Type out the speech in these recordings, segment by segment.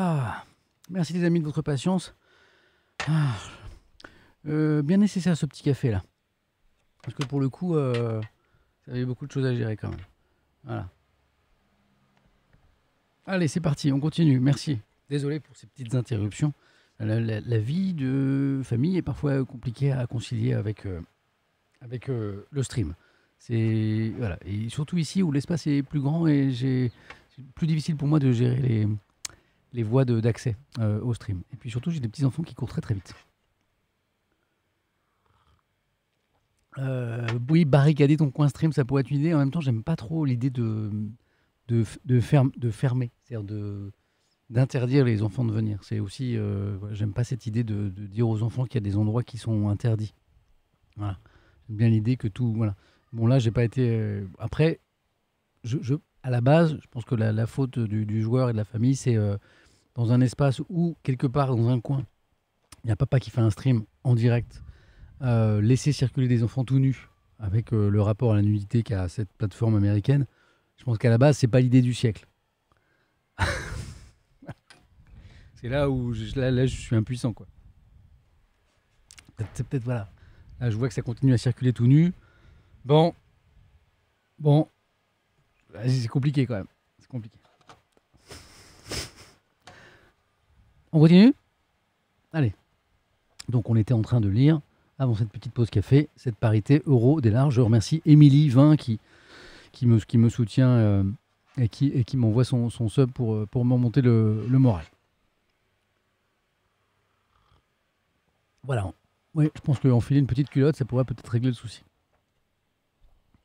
Ah, merci les amis de votre patience. Ah, bien nécessaire ce petit café là. Parce que pour le coup, ça avait beaucoup de choses à gérer quand même. Voilà. Allez, c'est parti, on continue. Merci. Désolé pour ces petites interruptions. La vie de famille est parfois compliquée à concilier avec, le stream. C'est voilà. Et surtout ici où l'espace est plus grand et c'est plus difficile pour moi de gérer les voies d'accès au stream. Et puis surtout, j'ai des petits enfants qui courent très très vite. Oui, barricader ton coin stream, ça pourrait être une idée. En même temps, j'aime pas trop l'idée de fermer, c'est-à-dire d'interdire les enfants de venir. C'est aussi, voilà, j'aime pas cette idée de dire aux enfants qu'il y a des endroits qui sont interdits. Voilà. J'aime bien l'idée que tout, voilà. Bon là, j'ai pas été. Après, à la base, je pense que la faute du joueur et de la famille, c'est dans un espace où quelque part dans un coin, il y a papa qui fait un stream en direct. Laisser circuler des enfants tout nus avec le rapport à la nudité qu'a cette plateforme américaine, je pense qu'à la base, c'est pas l'idée du siècle. C'est là où là, je suis impuissant, quoi. C'est peut-être, voilà. Là, je vois que ça continue à circuler tout nu. Bon, c'est compliqué quand même. C'est compliqué. On continue ? Allez. Donc, on était en train de lire, avant cette petite pause café, cette parité euro des larges. Je remercie Émilie 20 qui me soutient et qui m'envoie son sub pour me remonter le moral. Voilà. Oui, je pense qu'enfiler une petite culotte, ça pourrait peut-être régler le souci.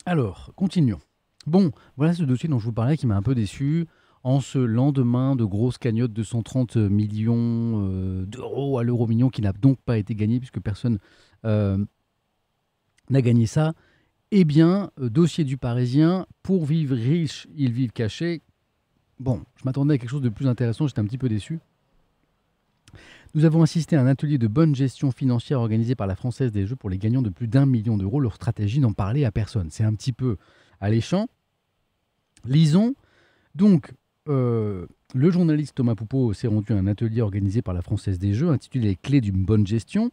Alors, continuons. Bon, voilà ce dossier dont je vous parlais qui m'a un peu déçu. En ce lendemain de grosse cagnotte de 130 millions d'euros à l'euro million qui n'a donc pas été gagné puisque personne n'a gagné ça. Eh bien, dossier du Parisien, pour vivre riche, ils vivent cachés. Bon, je m'attendais à quelque chose de plus intéressant, j'étais un petit peu déçu. Nous avons assisté à un atelier de bonne gestion financière organisé par la Française des Jeux pour les gagnants de plus d'1 million d'euros. Leur stratégie n'en parlait à personne. C'est un petit peu alléchant. Lisons. Donc, le journaliste Thomas Poupeau s'est rendu à un atelier organisé par la Française des Jeux intitulé Les clés d'une bonne gestion.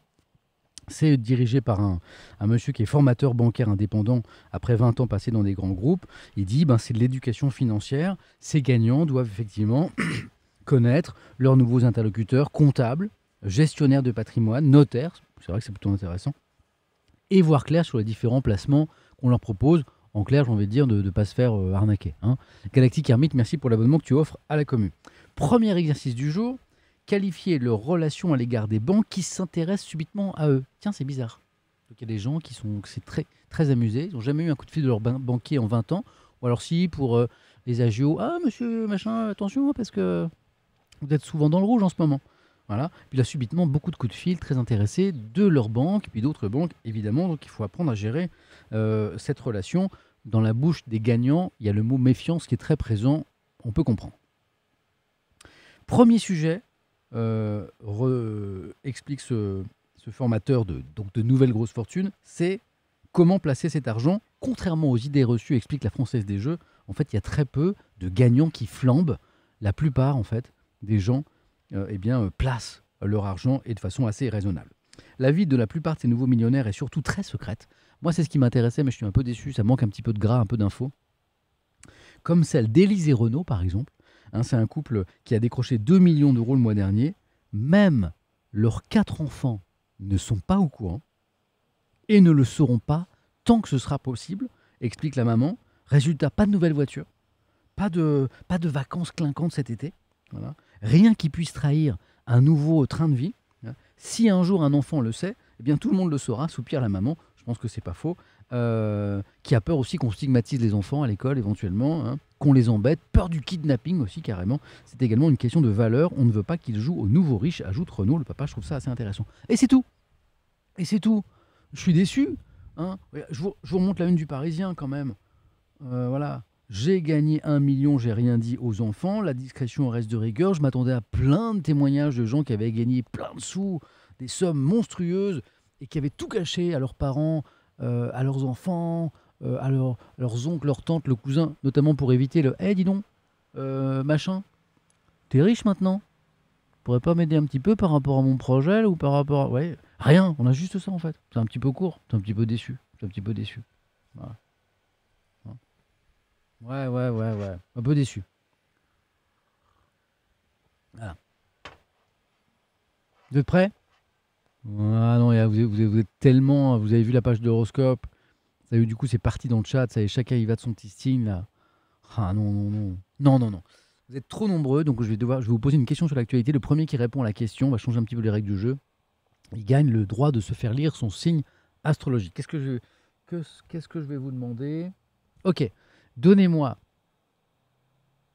C'est dirigé par un monsieur qui est formateur bancaire indépendant après 20 ans passés dans des grands groupes. Il dit c'est de l'éducation financière. Ces gagnants doivent effectivement connaître leurs nouveaux interlocuteurs comptables, gestionnaires de patrimoine, notaires, c'est vrai que c'est plutôt intéressant, et voir clair sur les différents placements qu'on leur propose. En clair, j'ai envie de dire de ne pas se faire arnaquer. Galactique Hermite, merci pour l'abonnement que tu offres à la commune. Premier exercice du jour, qualifier leur relation à l'égard des banques qui s'intéressent subitement à eux. Tiens, c'est bizarre. Donc il y a des gens qui sont très, très amusés, ils n'ont jamais eu un coup de fil de leur banquier en 20 ans, ou alors si, pour les agios, ah monsieur, machin, attention, parce que vous êtes souvent dans le rouge en ce moment. Voilà. Puis là, subitement, beaucoup de coups de fil très intéressés de leur banque, puis d'autres banques, évidemment. Donc il faut apprendre à gérer cette relation. Dans la bouche des gagnants, il y a le mot méfiance qui est très présent, on peut comprendre. Premier sujet, explique ce formateur de nouvelles grosses fortunes, c'est comment placer cet argent. Contrairement aux idées reçues, explique la Française des Jeux, en fait, il y a très peu de gagnants qui flambent. La plupart, en fait, des gens placent leur argent et de façon assez raisonnable. La vie de la plupart de ces nouveaux millionnaires est surtout très secrète. Moi, c'est ce qui m'intéressait, mais je suis un peu déçu. Ça manque un petit peu de gras, un peu d'infos. Comme celle d'Élise et Renaud, par exemple. C'est un couple qui a décroché 2 millions d'euros le mois dernier. Même leurs 4 enfants ne sont pas au courant et ne le seront pas tant que ce sera possible, explique la maman. Résultat, pas de nouvelle voiture, pas de vacances clinquantes cet été. Voilà. Rien qui puisse trahir un nouveau train de vie. Si un jour un enfant le sait, eh bien tout le monde le saura, soupire la maman. Je pense que c'est pas faux. Qui a peur aussi qu'on stigmatise les enfants à l'école éventuellement, qu'on les embête. Peur du kidnapping aussi carrément. C'est également une question de valeur. On ne veut pas qu'ils jouent aux nouveaux riches, ajoute Renaud. Le papa, je trouve ça assez intéressant. Et c'est tout. Je suis déçu. Je vous remonte la une du Parisien quand même. Voilà. J'ai gagné 1 million, j'ai rien dit aux enfants. La discrétion reste de rigueur. Je m'attendais à plein de témoignages de gens qui avaient gagné plein de sous, des sommes monstrueuses, et qui avaient tout caché à leurs parents, à leurs enfants, à leurs oncles, leurs tantes, le cousin, notamment pour éviter le « dis donc, machin, t'es riche maintenant ?» pourrais pas m'aider un petit peu par rapport à mon projet là, ou par rapport à... Ouais, rien, on a juste ça en fait. C'est un petit peu court, c'est un petit peu déçu. C'est un petit peu déçu. Voilà. Ouais, ouais, ouais, ouais. Un peu déçu. Voilà. Vous êtes prêts? Ah non, vous êtes tellement... Vous avez vu la page d'horoscope. Ça y est, du coup, c'est parti dans le chat. Ça y est, chacun y va de son petit signe là. Ah non, non, non. Non, non, non. Vous êtes trop nombreux, donc je vais vous poser une question sur l'actualité. Le premier qui répond à la question, on va changer un petit peu les règles du jeu. Il gagne le droit de se faire lire son signe astrologique. Qu'est-ce que je vais vous demander? Ok, donnez-moi.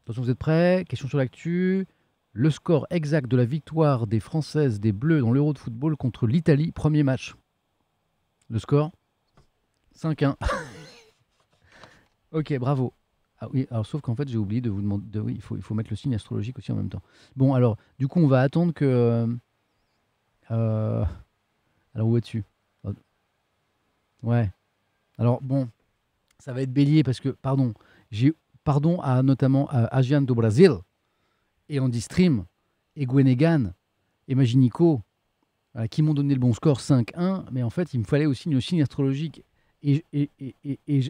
Attention, vous êtes prêts? Question sur l'actu. Le score exact de la victoire des Françaises des Bleus dans l'Euro de football contre l'Italie, premier match. Le score 5-1. Ok, bravo. Ah oui, alors sauf qu'en fait j'ai oublié de vous demander. Oui, il faut mettre le signe astrologique aussi en même temps. Bon, alors, du coup, on va attendre que. euh, alors, où es-tu? Ouais. Alors, bon, ça va être bélier parce que, pardon, j'ai. Pardon à notamment à Asian do Brasil et Andy Stream et Gwenegan et Maginico qui m'ont donné le bon score 5-1, mais en fait, il me fallait aussi le signe astrologique. Et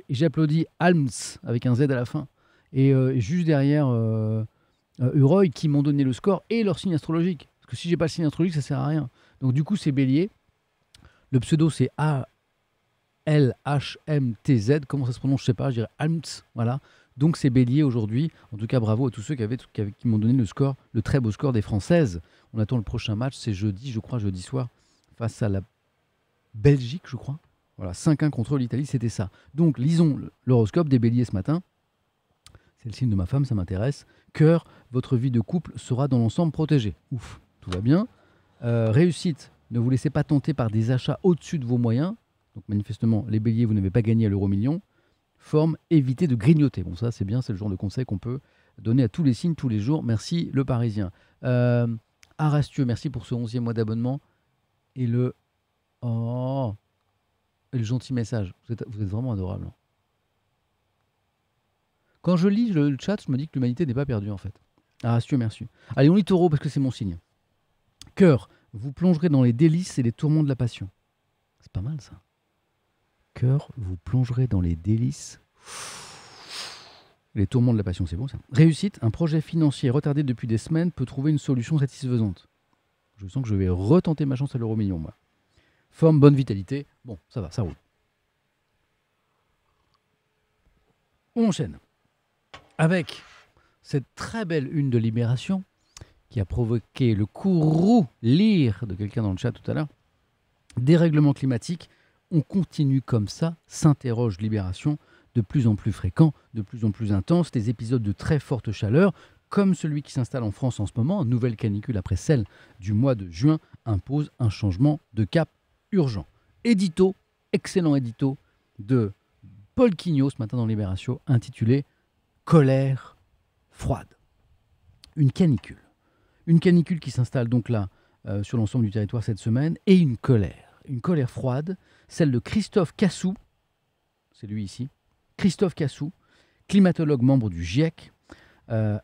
j'applaudis Alms avec un Z à la fin. Et juste derrière Uroy qui m'ont donné le score et leur signe astrologique. Parce que si j'ai pas le signe astrologique, ça sert à rien. Donc du coup, c'est Bélier. Le pseudo, c'est ALHMTZ. Comment ça se prononce, je sais pas. Je dirais Alms. Voilà. Donc c'est Bélier aujourd'hui. En tout cas, bravo à tous ceux qui m'ont donné le score, le très beau score des Françaises. On attend le prochain match. C'est jeudi, je crois, jeudi soir, face à la Belgique, je crois. Voilà, 5-1 contre l'Italie, c'était ça. Donc, lisons l'horoscope des béliers ce matin. C'est le signe de ma femme, ça m'intéresse. Cœur, votre vie de couple sera dans l'ensemble protégée. Ouf, tout va bien. Réussite, ne vous laissez pas tenter par des achats au-dessus de vos moyens. Donc, manifestement, les béliers, vous n'avez pas gagné à l'euro-million. Forme, évitez de grignoter. Bon, ça, c'est bien, c'est le genre de conseil qu'on peut donner à tous les signes tous les jours. Merci, le Parisien. Arastieux, merci pour ce 11e mois d'abonnement. Et le... Oh, et le gentil message. Vous êtes vraiment adorable. Quand je lis le chat, je me dis que l'humanité n'est pas perdue en fait. Ah, merci. Allez, on lit taureau parce que c'est mon signe. Cœur, vous plongerez dans les délices et les tourments de la passion. C'est pas mal ça. Cœur, vous plongerez dans les délices. Les tourments de la passion, c'est bon ça. Réussite, un projet financier retardé depuis des semaines peut trouver une solution satisfaisante. Je sens que je vais retenter ma chance à l'euro-million, moi. Forme, bonne vitalité. Bon, ça va, ça roule. On enchaîne avec cette très belle une de Libération qui a provoqué le courroux lire de quelqu'un dans le chat tout à l'heure. Dérèglement climatique, on continue comme ça, s'interroge Libération, de plus en plus fréquent, de plus en plus intense, des épisodes de très forte chaleur, comme celui qui s'installe en France en ce moment, nouvelle canicule après celle du mois de juin, impose un changement de cap urgent. Édito, excellent édito de Paul Quignot ce matin dans Libération, intitulé Colère froide. Une canicule. Une canicule qui s'installe donc là sur l'ensemble du territoire cette semaine, et une colère froide, celle de Christophe Cassou, c'est lui ici, Christophe Cassou, climatologue membre du GIEC,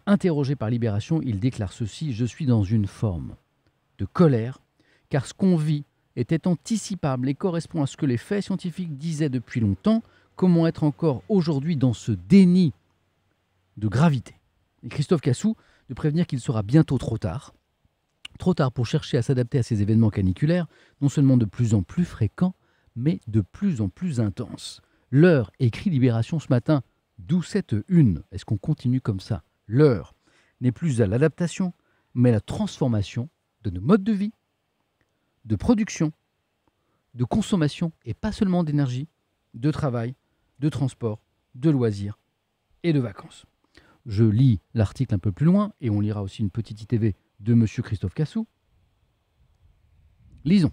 interrogé par Libération, il déclare ceci: je suis dans une forme de colère, car ce qu'on vit était anticipable et correspond à ce que les faits scientifiques disaient depuis longtemps. Comment être encore aujourd'hui dans ce déni de gravité? Et Christophe Cassou de prévenir qu'il sera bientôt trop tard pour chercher à s'adapter à ces événements caniculaires, non seulement de plus en plus fréquents, mais de plus en plus intenses. L'heure, écrit Libération ce matin, d'où cette une? Est-ce qu'on continue comme ça? L'heure n'est plus à l'adaptation, mais à la transformation de nos modes de vie, de production, de consommation, et pas seulement d'énergie, de travail, de transport, de loisirs et de vacances. Je lis l'article un peu plus loin, et on lira aussi une petite ITV de M. Christophe Cassou. Lisons.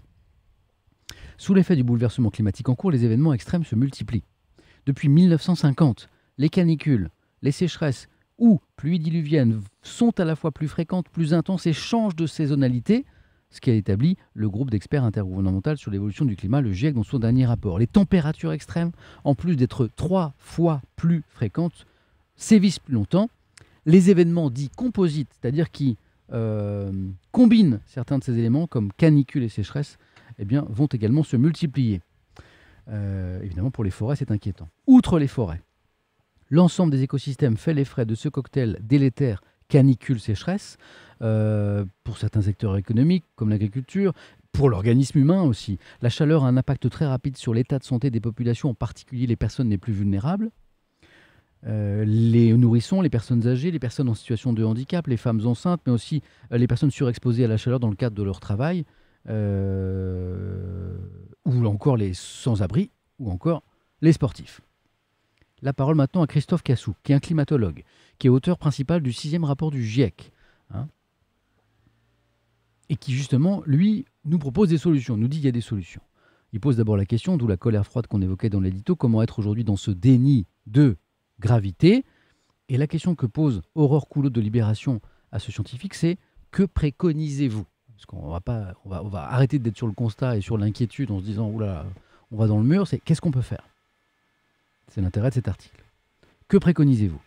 Sous l'effet du bouleversement climatique en cours, les événements extrêmes se multiplient. Depuis 1950, les canicules, les sécheresses ou pluies diluviennes sont à la fois plus fréquentes, plus intenses et changent de saisonnalité, ce qui a établi le groupe d'experts intergouvernemental sur l'évolution du climat, le GIEC, dans son dernier rapport. Les températures extrêmes, en plus d'être 3 fois plus fréquentes, sévissent plus longtemps. Les événements dits composites, c'est-à-dire qui combinent certains de ces éléments, comme canicule et sécheresse, eh bien, vont également se multiplier. Évidemment, pour les forêts, c'est inquiétant. Outre les forêts, l'ensemble des écosystèmes fait les frais de ce cocktail délétère canicule-sécheresse, pour certains secteurs économiques, comme l'agriculture, pour l'organisme humain aussi. La chaleur a un impact très rapide sur l'état de santé des populations, en particulier les personnes les plus vulnérables. Les nourrissons, les personnes âgées, les personnes en situation de handicap, les femmes enceintes, mais aussi les personnes surexposées à la chaleur dans le cadre de leur travail, ou encore les sans-abri, ou encore les sportifs. La parole maintenant à Christophe Cassou, qui est un climatologue, qui est auteur principal du 6e rapport du GIEC, hein, et qui justement, lui, nous propose des solutions, nous dit qu'il y a des solutions. Il pose d'abord la question, d'où la colère froide qu'on évoquait dans l'édito, comment être aujourd'hui dans ce déni de gravité. Et la question que pose Aurore Coulot de Libération à ce scientifique, c'est que préconisez-vous? Parce qu'on va pas, on va arrêter d'être sur le constat et sur l'inquiétude en se disant oula, on va dans le mur. C'est qu'est-ce qu'on peut faire? C'est l'intérêt de cet article. Que préconisez-vous?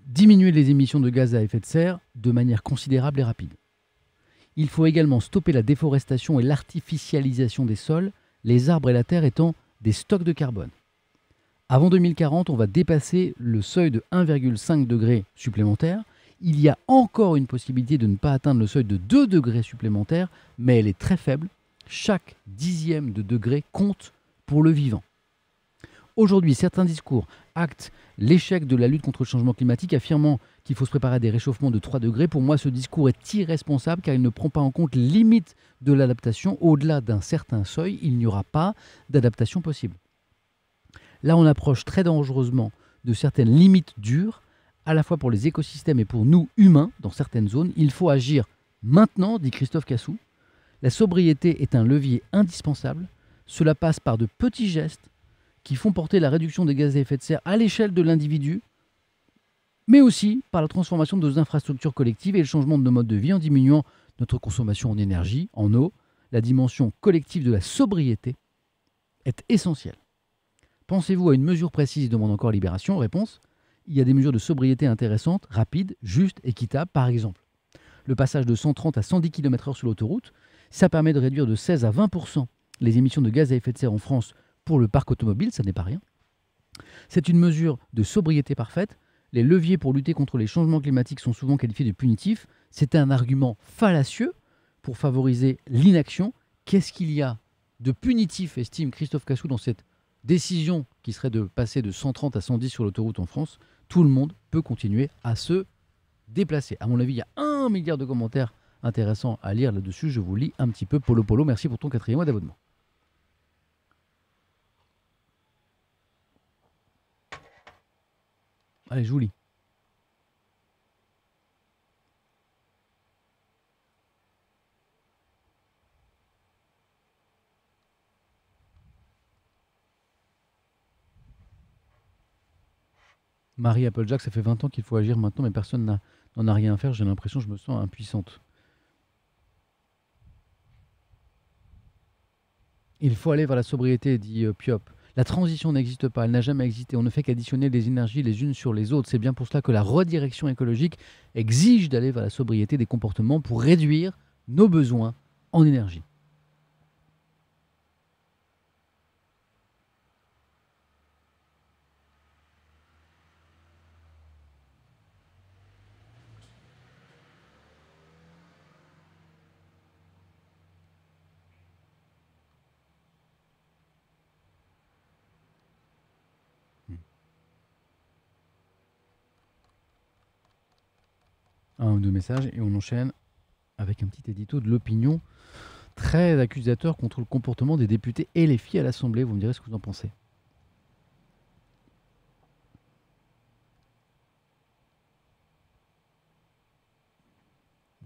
Diminuer les émissions de gaz à effet de serre de manière considérable et rapide. Il faut également stopper la déforestation et l'artificialisation des sols, les arbres et la terre étant des stocks de carbone. Avant 2040, on va dépasser le seuil de 1,5 degré supplémentaire. Il y a encore une possibilité de ne pas atteindre le seuil de 2 degrés supplémentaires, mais elle est très faible. Chaque dixième de degré compte pour le vivant. Aujourd'hui, certains discours actent l'échec de la lutte contre le changement climatique, affirmant qu'il faut se préparer à des réchauffements de 3 degrés. Pour moi, ce discours est irresponsable car il ne prend pas en compte les limites de l'adaptation. Au-delà d'un certain seuil, il n'y aura pas d'adaptation possible. Là, on approche très dangereusement de certaines limites dures, à la fois pour les écosystèmes et pour nous, humains, dans certaines zones. Il faut agir maintenant, dit Christophe Cassou. La sobriété est un levier indispensable. Cela passe par de petits gestes qui font porter la réduction des gaz à effet de serre à l'échelle de l'individu, mais aussi par la transformation de nos infrastructures collectives et le changement de nos modes de vie en diminuant notre consommation en énergie, en eau. La dimension collective de la sobriété est essentielle. Pensez-vous à une mesure précise, demande encore Libération. Réponse, il y a des mesures de sobriété intéressantes, rapides, justes, équitables. Par exemple, le passage de 130 à 110 km/h sur l'autoroute, ça permet de réduire de 16 à 20% les émissions de gaz à effet de serre en France pour le parc automobile, ça n'est pas rien. C'est une mesure de sobriété parfaite. Les leviers pour lutter contre les changements climatiques sont souvent qualifiés de punitifs. C'est un argument fallacieux pour favoriser l'inaction. Qu'est-ce qu'il y a de punitif, estime Christophe Cassou, dans cette décision qui serait de passer de 130 à 110 sur l'autoroute en France? Tout le monde peut continuer à se déplacer. À mon avis, il y a 1 milliard de commentaires intéressants à lire là-dessus. Je vous lis un petit peu. Polo Polo, merci pour ton 4e mois d'abonnement. Allez, je vous lis. Marie Applejack, ça fait 20 ans qu'il faut agir maintenant, mais personne n'en a rien à faire. J'ai l'impression que je me sens impuissante. Il faut aller vers la sobriété, dit Piop. La transition n'existe pas, elle n'a jamais existé. On ne fait qu'additionner les énergies les unes sur les autres. C'est bien pour cela que la redirection écologique exige d'aller vers la sobriété des comportements pour réduire nos besoins en énergie. Un ou deux messages et on enchaîne avec un petit édito de l'opinion très accusateur contre le comportement des députés et les filles à l'Assemblée. Vous me direz ce que vous en pensez.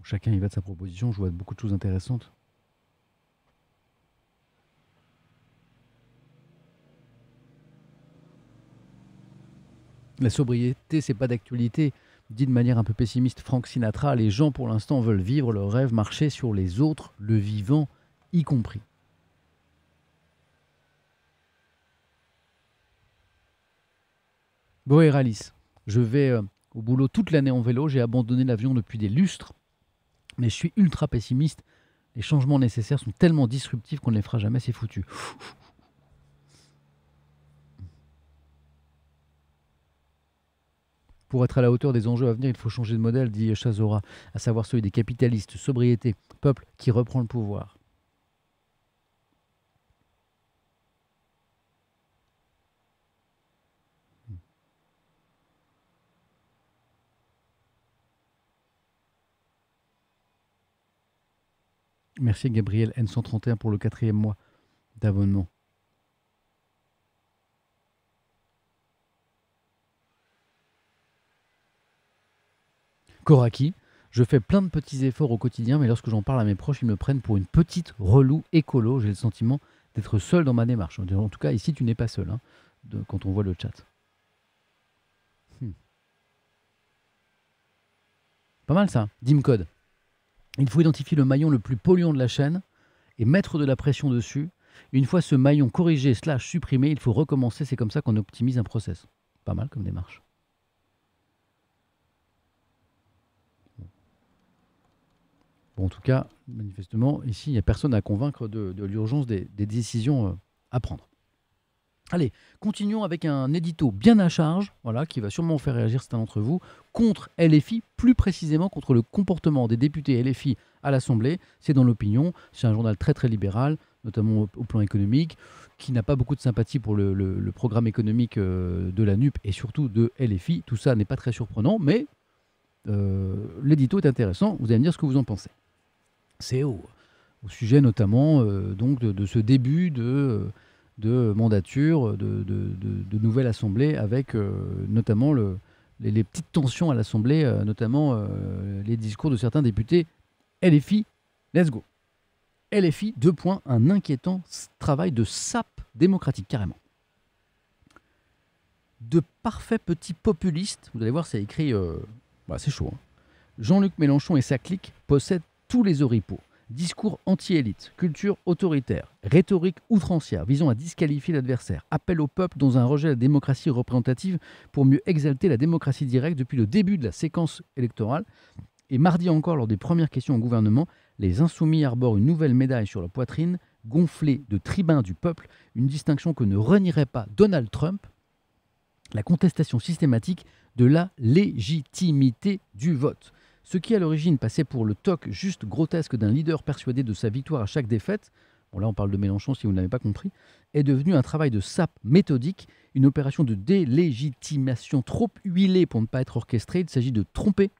Chacun y va de sa proposition. Je vois beaucoup de choses intéressantes. La sobriété, c'est pas d'actualité. Dit de manière un peu pessimiste Frank Sinatra, les gens pour l'instant veulent vivre leur rêve, marcher sur les autres, le vivant y compris. Boéralis, je vais au boulot toute l'année en vélo. J'ai abandonné l'avion depuis des lustres, mais je suis ultra pessimiste. Les changements nécessaires sont tellement disruptifs qu'on ne les fera jamais, c'est foutu. Pour être à la hauteur des enjeux à venir, il faut changer de modèle, dit Chazora, à savoir celui des capitalistes, sobriété, peuple qui reprend le pouvoir. Merci Gabriel N131 pour le 4e mois d'abonnement. Koraki, je fais plein de petits efforts au quotidien, mais lorsque j'en parle à mes proches, ils me prennent pour une petite relou écolo. J'ai le sentiment d'être seul dans ma démarche. En tout cas, ici, tu n'es pas seul, hein, quand on voit le chat. Pas mal ça, Dimcode. Il faut identifier le maillon le plus polluant de la chaîne et mettre de la pression dessus. Une fois ce maillon corrigé / supprimé, il faut recommencer. C'est comme ça qu'on optimise un process. Pas mal comme démarche. Bon, en tout cas, manifestement, ici, il n'y a personne à convaincre de l'urgence des décisions à prendre. Allez, continuons avec un édito bien à charge, voilà, qui va sûrement faire réagir certains d'entre vous, contre LFI, plus précisément contre le comportement des députés LFI à l'Assemblée. C'est dans l'opinion, c'est un journal très très libéral, notamment au plan économique, qui n'a pas beaucoup de sympathie pour le programme économique de la NUP et surtout de LFI. Tout ça n'est pas très surprenant, mais l'édito est intéressant. Vous allez me dire ce que vous en pensez. C'est au sujet notamment donc de ce début de mandature, de nouvelle assemblée, avec notamment les petites tensions à l'Assemblée, notamment les discours de certains députés. LFI, let's go. LFI, 2 points, un inquiétant travail de sape démocratique, carrément. De parfaits petits populistes, vous allez voir, c'est écrit, c'est chaud. Hein. Jean-Luc Mélenchon et sa clique possèdent tous les oripeaux. Discours anti-élite, culture autoritaire, rhétorique outrancière visant à disqualifier l'adversaire, appel au peuple dans un rejet de la démocratie représentative pour mieux exalter la démocratie directe depuis le début de la séquence électorale. Et mardi encore, lors des premières questions au gouvernement, les insoumis arborent une nouvelle médaille sur leur poitrine, gonflée de tribun du peuple, une distinction que ne renierait pas Donald Trump, la contestation systématique de la légitimité du vote. Ce qui à l'origine passait pour le toc juste grotesque d'un leader persuadé de sa victoire à chaque défaite, bon là on parle de Mélenchon si vous ne l'avez pas compris, est devenu un travail de sape méthodique, une opération de délégitimation trop huilée pour ne pas être orchestrée. Il s'agit de tromper,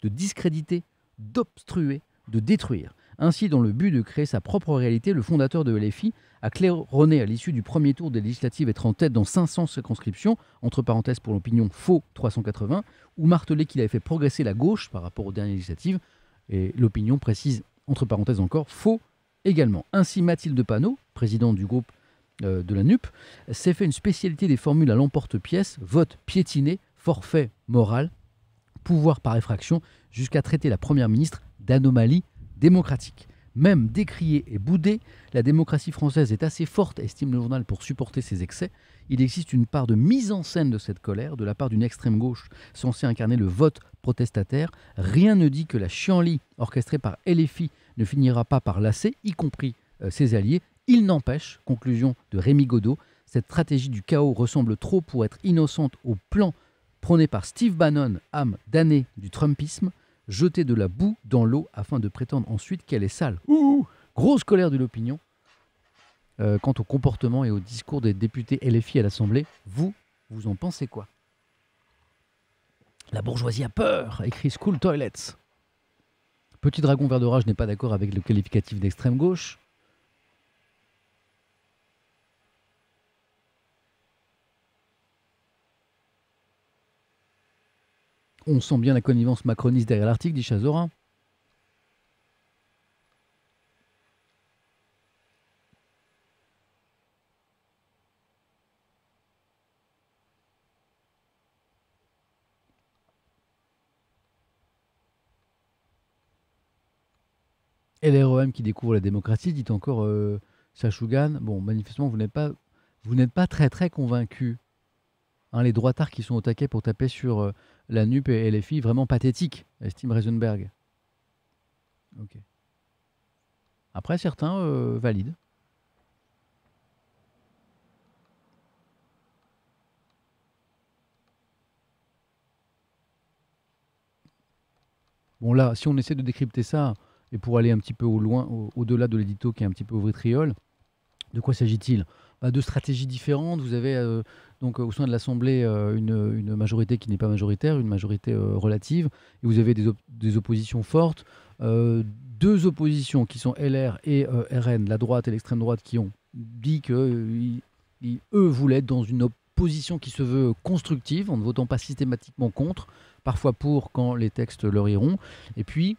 de discréditer, d'obstruer, de détruire. Ainsi, dans le but de créer sa propre réalité, le fondateur de LFI a claironné à l'issue du premier tour des législatives être en tête dans 500 circonscriptions, entre parenthèses pour l'opinion faux 380, ou martelé qu'il avait fait progresser la gauche par rapport aux dernières législatives, et l'opinion précise, entre parenthèses encore, faux également. Ainsi, Mathilde Panot, présidente du groupe de la NUP, s'est fait une spécialité des formules à l'emporte-pièce, vote piétiné, forfait moral, pouvoir par effraction, jusqu'à traiter la première ministre d'anomalie démocratique. Même décriée et boudée, la démocratie française est assez forte, estime le journal, pour supporter ses excès. Il existe une part de mise en scène de cette colère de la part d'une extrême gauche censée incarner le vote protestataire. Rien ne dit que la chienlit orchestrée par LFI ne finira pas par lasser, y compris ses alliés. Il n'empêche, conclusion de Rémi Godot, cette stratégie du chaos ressemble trop pour être innocente au plan prôné par Steve Bannon, âme damnée du Trumpisme, jeter de la boue dans l'eau afin de prétendre ensuite qu'elle est sale. Grosse colère de l'opinion quant au comportement et au discours des députés LFI à l'Assemblée. Vous en pensez quoi? La bourgeoisie a peur, écrit School Toilets. Petit dragon vert de rage n'est pas d'accord avec le qualificatif d'extrême gauche. On sent bien la connivence macroniste derrière l'article, dit Chazora. LREM qui découvre la démocratie, dit encore Sachougan. Bon, manifestement, vous n'êtes pas très très convaincu. Hein, les droitards qui sont au taquet pour taper sur la NUP et LFI vraiment pathétique, estime Reisenberg. Ok. Après, certains valident. Bon là, si on essaie de décrypter ça, et pour aller un petit peu au-delà de l'édito qui est un petit peu au vitriol, de quoi s'agit-il? Bah, de stratégies différentes. Vous avez donc au sein de l'Assemblée une majorité qui n'est pas majoritaire, une majorité relative, et vous avez des oppositions fortes. Deux oppositions qui sont LR et RN, la droite et l'extrême droite, qui ont dit que eux voulaient être dans une opposition qui se veut constructive, en ne votant pas systématiquement contre, parfois pour quand les textes leur iront. Et puis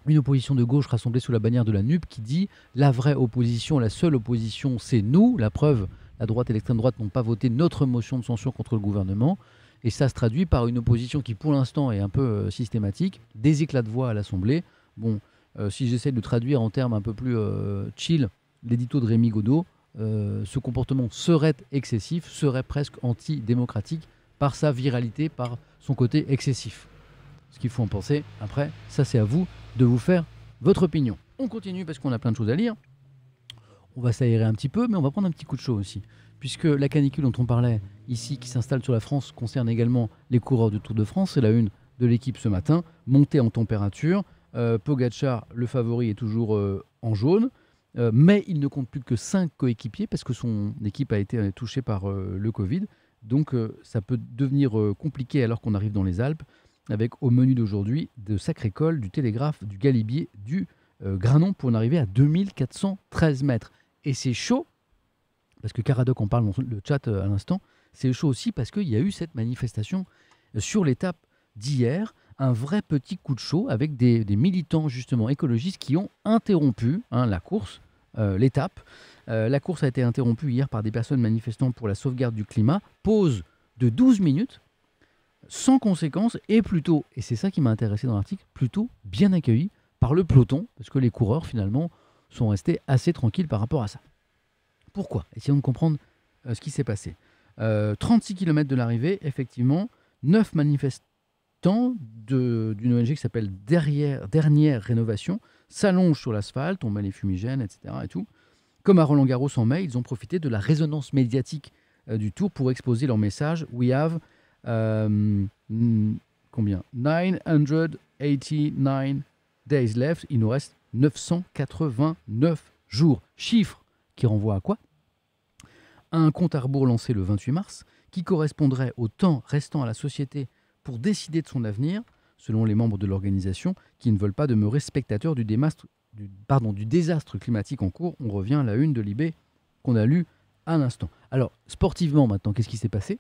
une opposition de gauche rassemblée sous la bannière de la NUP qui dit la vraie opposition, la seule opposition, c'est nous. La preuve, la droite et l'extrême droite n'ont pas voté notre motion de censure contre le gouvernement. Et ça se traduit par une opposition qui, pour l'instant, est un peu systématique. Des éclats de voix à l'Assemblée. Bon, si j'essaie de traduire en termes un peu plus chill, l'édito de Rémi Godot, ce comportement serait excessif, serait presque antidémocratique par sa viralité, par son côté excessif. Ce qu'il faut en penser, après, ça c'est à vous de vous faire votre opinion. On continue parce qu'on a plein de choses à lire. On va s'aérer un petit peu, mais on va prendre un petit coup de chaud aussi. Puisque la canicule dont on parlait ici, qui s'installe sur la France, concerne également les coureurs du Tour de France. C'est la une de l'équipe ce matin. Montée en température. Pogacar, le favori, est toujours en jaune. Mais il ne compte plus que 5 coéquipiers parce que son équipe a été touchée par le Covid. Donc ça peut devenir compliqué alors qu'on arrive dans les Alpes, avec au menu d'aujourd'hui de sacré col, du Télégraphe, du Galibier, du Granon pour en arriver à 2413 mètres. Et c'est chaud, parce que Caradoc en parle dans le chat à l'instant, c'est chaud aussi parce qu'il y a eu cette manifestation sur l'étape d'hier, un vrai petit coup de chaud avec des militants justement écologistes qui ont interrompu la course, l'étape. La course a été interrompue hier par des personnes manifestant pour la sauvegarde du climat. Pause de 12 minutes, sans conséquence, et plutôt, et c'est ça qui m'a intéressé dans l'article, plutôt bien accueilli par le peloton, parce que les coureurs finalement sont restés assez tranquilles par rapport à ça. Pourquoi? Essayons de comprendre ce qui s'est passé. 36 km de l'arrivée, effectivement, 9 manifestants d'une ONG qui s'appelle Dernière Rénovation s'allongent sur l'asphalte, on met les fumigènes, etc. Et tout. Comme à Roland-Garros en mai, ils ont profité de la résonance médiatique du Tour pour exposer leur message « We have combien 989 days left ». Il nous reste 989 jours. Chiffre qui renvoie à quoi? À un compte à rebours lancé le 28 mars, qui correspondrait au temps restant à la société pour décider de son avenir, selon les membres de l'organisation, qui ne veulent pas demeurer spectateurs du désastre climatique en cours. On revient à la une de Libé qu'on a lue à l'instant. Alors, sportivement maintenant, qu'est-ce qui s'est passé?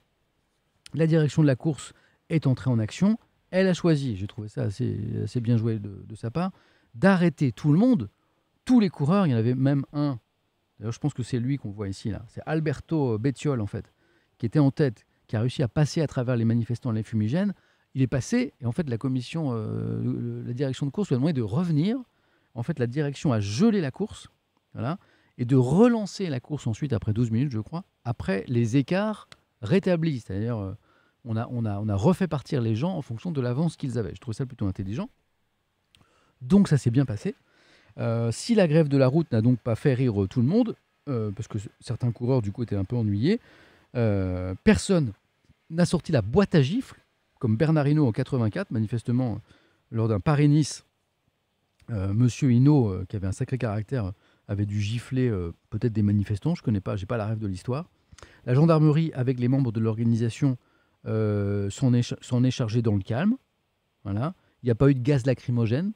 La direction de la course est entrée en action. Elle a choisi, j'ai trouvé ça assez bien joué de sa part, d'arrêter tout le monde, tous les coureurs. Il y en avait même un, d'ailleurs je pense que c'est lui qu'on voit ici, là. C'est Alberto Bettiol en fait, qui était en tête, qui a réussi à passer à travers les manifestants les fumigènes. Il est passé, et en fait la commission, la direction de course lui a demandé de revenir. En fait la direction a gelé la course, voilà, et de relancer la course ensuite après 12 minutes je crois, après les écarts rétablis, c'est-à-dire on a refait partir les gens en fonction de l'avance qu'ils avaient. Je trouve ça plutôt intelligent. Donc ça s'est bien passé. Si la grève de la route n'a donc pas fait rire tout le monde, parce que certains coureurs du coup étaient un peu ennuyés, personne n'a sorti la boîte à gifles, comme Bernard Hinault en 84, manifestement lors d'un Paris-Nice. Monsieur Hinault, qui avait un sacré caractère, avait dû gifler peut-être des manifestants, je ne connais pas, j'ai pas la rêve de l'histoire. La gendarmerie, avec les membres de l'organisation, s'en est chargée dans le calme. Voilà. Il n'y a pas eu de gaz lacrymogène,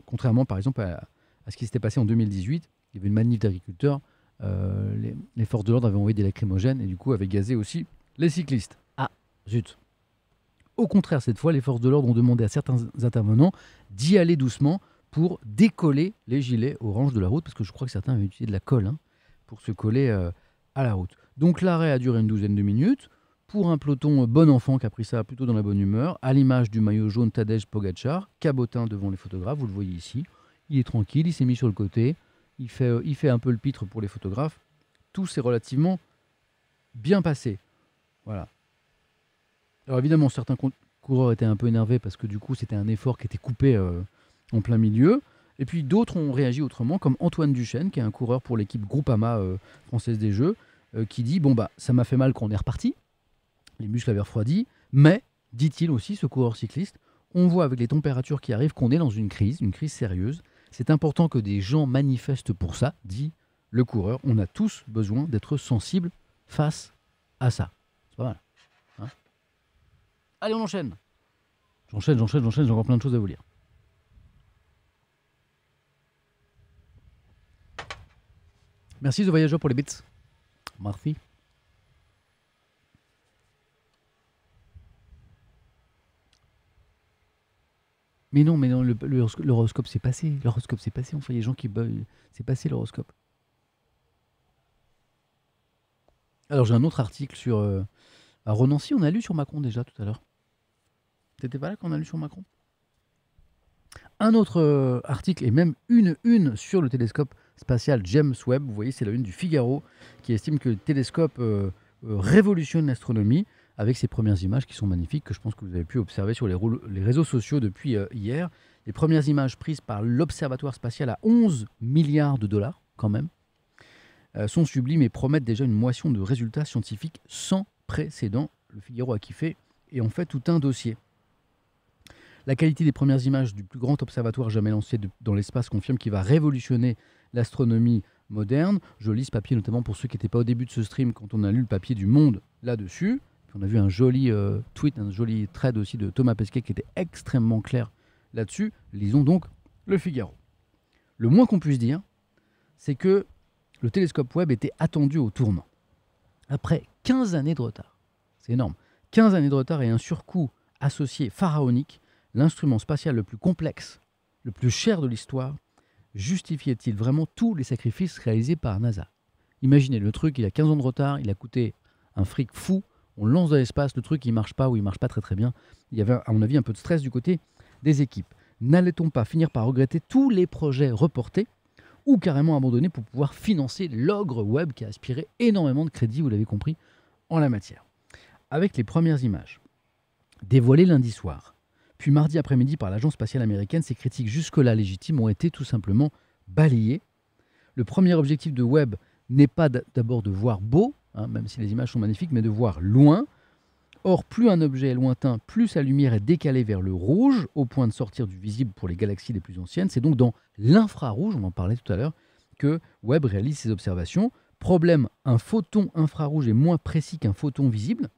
contrairement par exemple à ce qui s'était passé en 2018. Il y avait une manif d'agriculteurs, les forces de l'ordre avaient envoyé des lacrymogènes et du coup avaient gazé aussi les cyclistes. Ah, zut. Au contraire, cette fois, les forces de l'ordre ont demandé à certains intervenants d'y aller doucement pour décoller les gilets orange de la route, parce que je crois que certains avaient utilisé de la colle pour se coller à la route. Donc l'arrêt a duré une douzaine de minutes, pour un peloton bon enfant qui a pris ça plutôt dans la bonne humeur, à l'image du maillot jaune Tadej Pogacar, cabotin devant les photographes, vous le voyez ici. Il est tranquille, il s'est mis sur le côté, il fait un peu le pitre pour les photographes. Tout s'est relativement bien passé. Voilà. Alors évidemment, certains coureurs étaient un peu énervés parce que du coup, c'était un effort qui était coupé en plein milieu. Et puis d'autres ont réagi autrement, comme Antoine Duchesne, qui est un coureur pour l'équipe Groupama française des Jeux, qui dit bon bah ça m'a fait mal quand on est reparti, les muscles avaient refroidi, mais dit-il aussi, ce coureur cycliste, on voit avec les températures qui arrivent qu'on est dans une crise sérieuse. C'est important que des gens manifestent pour ça, dit le coureur. On a tous besoin d'être sensibles face à ça. C'est pas mal. Hein. Allez, on enchaîne. J'enchaîne, j'ai encore plein de choses à vous lire. Merci The Voyageur pour les bits. Merci. Mais non, l'horoscope c'est passé. L'horoscope c'est passé. On fait les gens qui bug. C'est passé l'horoscope. Alors j'ai un autre article sur Renancy. On a lu sur Macron déjà tout à l'heure. T'étais pas là quand on a lu sur Macron? Un autre article et même une sur le télescope spatial James Webb. Vous voyez, c'est la une du Figaro qui estime que le télescope révolutionne l'astronomie avec ses premières images qui sont magnifiques, que je pense que vous avez pu observer sur les réseaux sociaux depuis hier. Les premières images prises par l'Observatoire spatial à 11 milliards de dollars, quand même, sont sublimes et promettent déjà une moisson de résultats scientifiques sans précédent. Le Figaro a kiffé et en fait tout un dossier. La qualité des premières images du plus grand observatoire jamais lancé dans l'espace confirme qu'il va révolutionner l'astronomie moderne. Je lis ce papier notamment pour ceux qui n'étaient pas au début de ce stream quand on a lu le papier du Monde là-dessus. Puis on a vu un joli tweet, un joli thread aussi de Thomas Pesquet qui était extrêmement clair là-dessus. Lisons donc le Figaro. Le moins qu'on puisse dire, c'est que le télescope Webb était attendu au tournant. Après 15 années de retard, c'est énorme, 15 années de retard et un surcoût associé pharaonique, l'instrument spatial le plus complexe, le plus cher de l'histoire, justifiait-il vraiment tous les sacrifices réalisés par NASA? Imaginez, le truc, il a 15 ans de retard, il a coûté un fric fou, on le lance dans l'espace, le truc, il marche pas ou il marche pas très très bien. Il y avait, à mon avis, un peu de stress du côté des équipes. N'allait-on pas finir par regretter tous les projets reportés ou carrément abandonnés pour pouvoir financer l'ogre Webb qui a aspiré énormément de crédit, vous l'avez compris, en la matière? Avec les premières images dévoilées lundi soir, puis mardi après-midi par l'agence spatiale américaine, ces critiques jusque-là légitimes ont été tout simplement balayées. Le premier objectif de Webb n'est pas d'abord de voir beau, même si les images sont magnifiques, mais de voir loin. Or, plus un objet est lointain, plus sa lumière est décalée vers le rouge, au point de sortir du visible pour les galaxies les plus anciennes. C'est donc dans l'infrarouge, on en parlait tout à l'heure, que Webb réalise ses observations. Problème, un photon infrarouge est moins précis qu'un photon visible.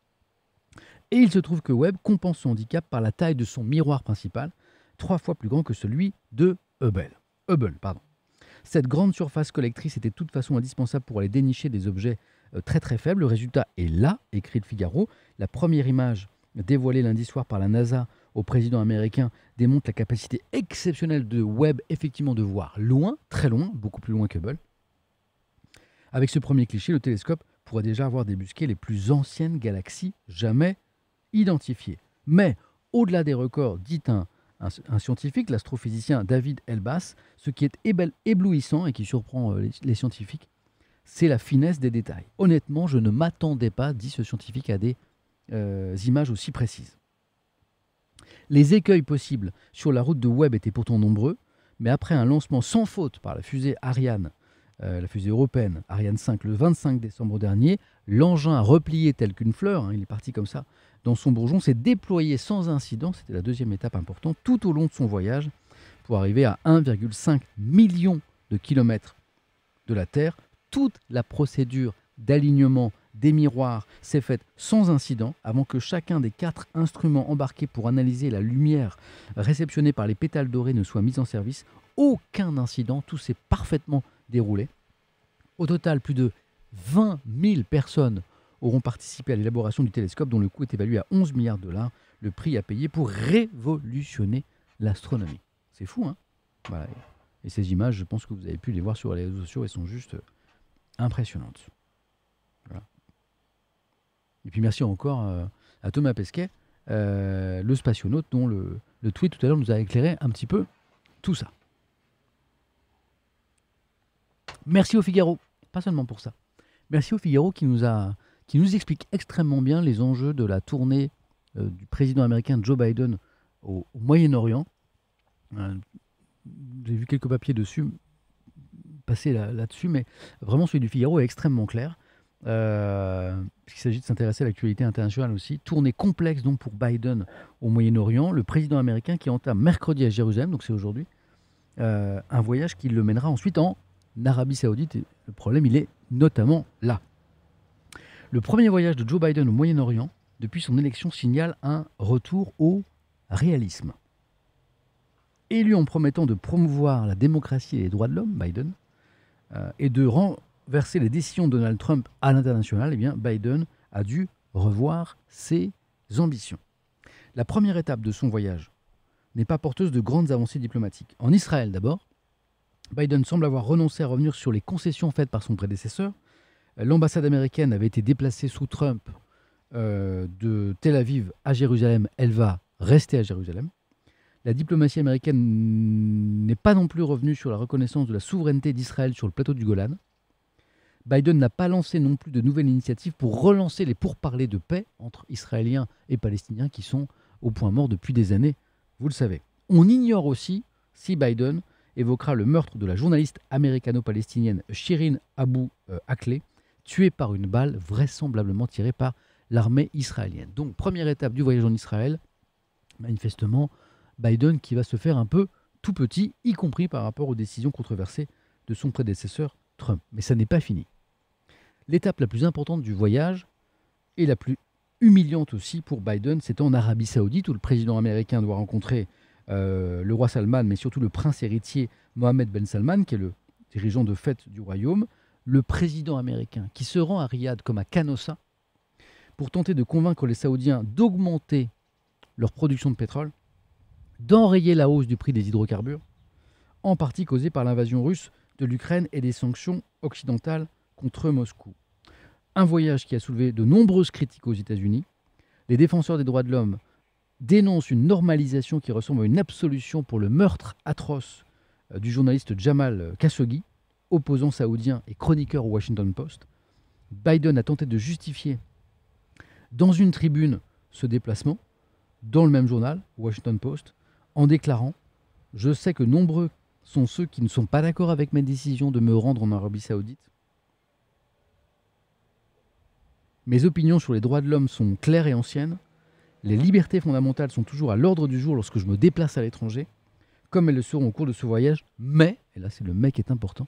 Et il se trouve que Webb compense son handicap par la taille de son miroir principal, 3 fois plus grand que celui de Hubble. Cette grande surface collectrice était de toute façon indispensable pour aller dénicher des objets très très faibles. Le résultat est là, écrit le Figaro. La première image dévoilée lundi soir par la NASA au président américain démontre la capacité exceptionnelle de Webb effectivement de voir loin, très loin, beaucoup plus loin que Hubble. Avec ce premier cliché, le télescope pourrait déjà avoir débusqué les plus anciennes galaxies jamais identifiées. Mais au-delà des records, dit un scientifique, l'astrophysicien David Elbas, ce qui est éblouissant et qui surprend les scientifiques, c'est la finesse des détails. Honnêtement, je ne m'attendais pas, dit ce scientifique, à des images aussi précises. Les écueils possibles sur la route de Webb étaient pourtant nombreux, mais après un lancement sans faute par la fusée Ariane, la fusée européenne Ariane 5 le 25 décembre dernier, l'engin a replié tel qu'une fleur, il est parti comme ça, dans son bourgeon, s'est déployé sans incident, c'était la deuxième étape importante, tout au long de son voyage, pour arriver à 1,5 million de kilomètres de la Terre. Toute la procédure d'alignement des miroirs s'est faite sans incident, avant que chacun des 4 instruments embarqués pour analyser la lumière réceptionnée par les pétales dorés ne soit mis en service. Aucun incident, tout s'est parfaitement déroulé. Au total, plus de 20 000 personnes auront participé à l'élaboration du télescope dont le coût est évalué à 11 milliards de dollars, le prix à payer pour révolutionner l'astronomie. C'est fou, hein? Voilà. Et ces images, je pense que vous avez pu les voir sur les réseaux sociaux, elles sont juste impressionnantes. Voilà. Et puis merci encore à Thomas Pesquet, le spationaute, dont le tweet tout à l'heure nous a éclairé un petit peu tout ça. Merci au Figaro, pas seulement pour ça. Merci au Figaro qui nous explique extrêmement bien les enjeux de la tournée du président américain Joe Biden au Moyen-Orient. J'ai vu quelques papiers dessus, passer là-dessus, mais vraiment celui du Figaro est extrêmement clair. Puisqu'il s'agit de s'intéresser à l'actualité internationale aussi. Tournée complexe donc pour Biden au Moyen-Orient, le président américain qui entame mercredi à Jérusalem, donc c'est aujourd'hui, un voyage qui le mènera ensuite en Arabie Saoudite. Et le problème, il est notamment là. Le premier voyage de Joe Biden au Moyen-Orient depuis son élection signale un retour au réalisme. Élu en promettant de promouvoir la démocratie et les droits de l'homme, Biden, et de renverser les décisions de Donald Trump à l'international, eh bien, Biden a dû revoir ses ambitions. La première étape de son voyage n'est pas porteuse de grandes avancées diplomatiques. En Israël d'abord, Biden semble avoir renoncé à revenir sur les concessions faites par son prédécesseur. L'ambassade américaine avait été déplacée sous Trump de Tel Aviv à Jérusalem. Elle va rester à Jérusalem. La diplomatie américaine n'est pas non plus revenue sur la reconnaissance de la souveraineté d'Israël sur le plateau du Golan. Biden n'a pas lancé non plus de nouvelles initiatives pour relancer les pourparlers de paix entre Israéliens et Palestiniens qui sont au point mort depuis des années, vous le savez. On ignore aussi si Biden évoquera le meurtre de la journaliste américano-palestinienne Shirin Abu Akleh, tuée par une balle vraisemblablement tirée par l'armée israélienne. Donc, première étape du voyage en Israël, manifestement, Biden qui va se faire un peu tout petit, y compris par rapport aux décisions controversées de son prédécesseur Trump. Mais ça n'est pas fini. L'étape la plus importante du voyage, et la plus humiliante aussi pour Biden, c'est en Arabie Saoudite, où le président américain doit rencontrer le roi Salman, mais surtout le prince héritier Mohammed Ben Salman, qui est le dirigeant de fait du royaume. Le président américain qui se rend à Riyad comme à Canossa pour tenter de convaincre les Saoudiens d'augmenter leur production de pétrole, d'enrayer la hausse du prix des hydrocarbures, en partie causée par l'invasion russe de l'Ukraine et des sanctions occidentales contre Moscou. Un voyage qui a soulevé de nombreuses critiques aux États-Unis. Les défenseurs des droits de l'homme dénoncent une normalisation qui ressemble à une absolution pour le meurtre atroce du journaliste Jamal Khashoggi, opposant saoudien et chroniqueur au Washington Post. Biden a tenté de justifier dans une tribune ce déplacement, dans le même journal, Washington Post, en déclarant « Je sais que nombreux sont ceux qui ne sont pas d'accord avec mes décisions de me rendre en Arabie Saoudite. Mes opinions sur les droits de l'homme sont claires et anciennes. Les libertés fondamentales sont toujours à l'ordre du jour lorsque je me déplace à l'étranger, comme elles le seront au cours de ce voyage. Mais, et là c'est le mais qui est important,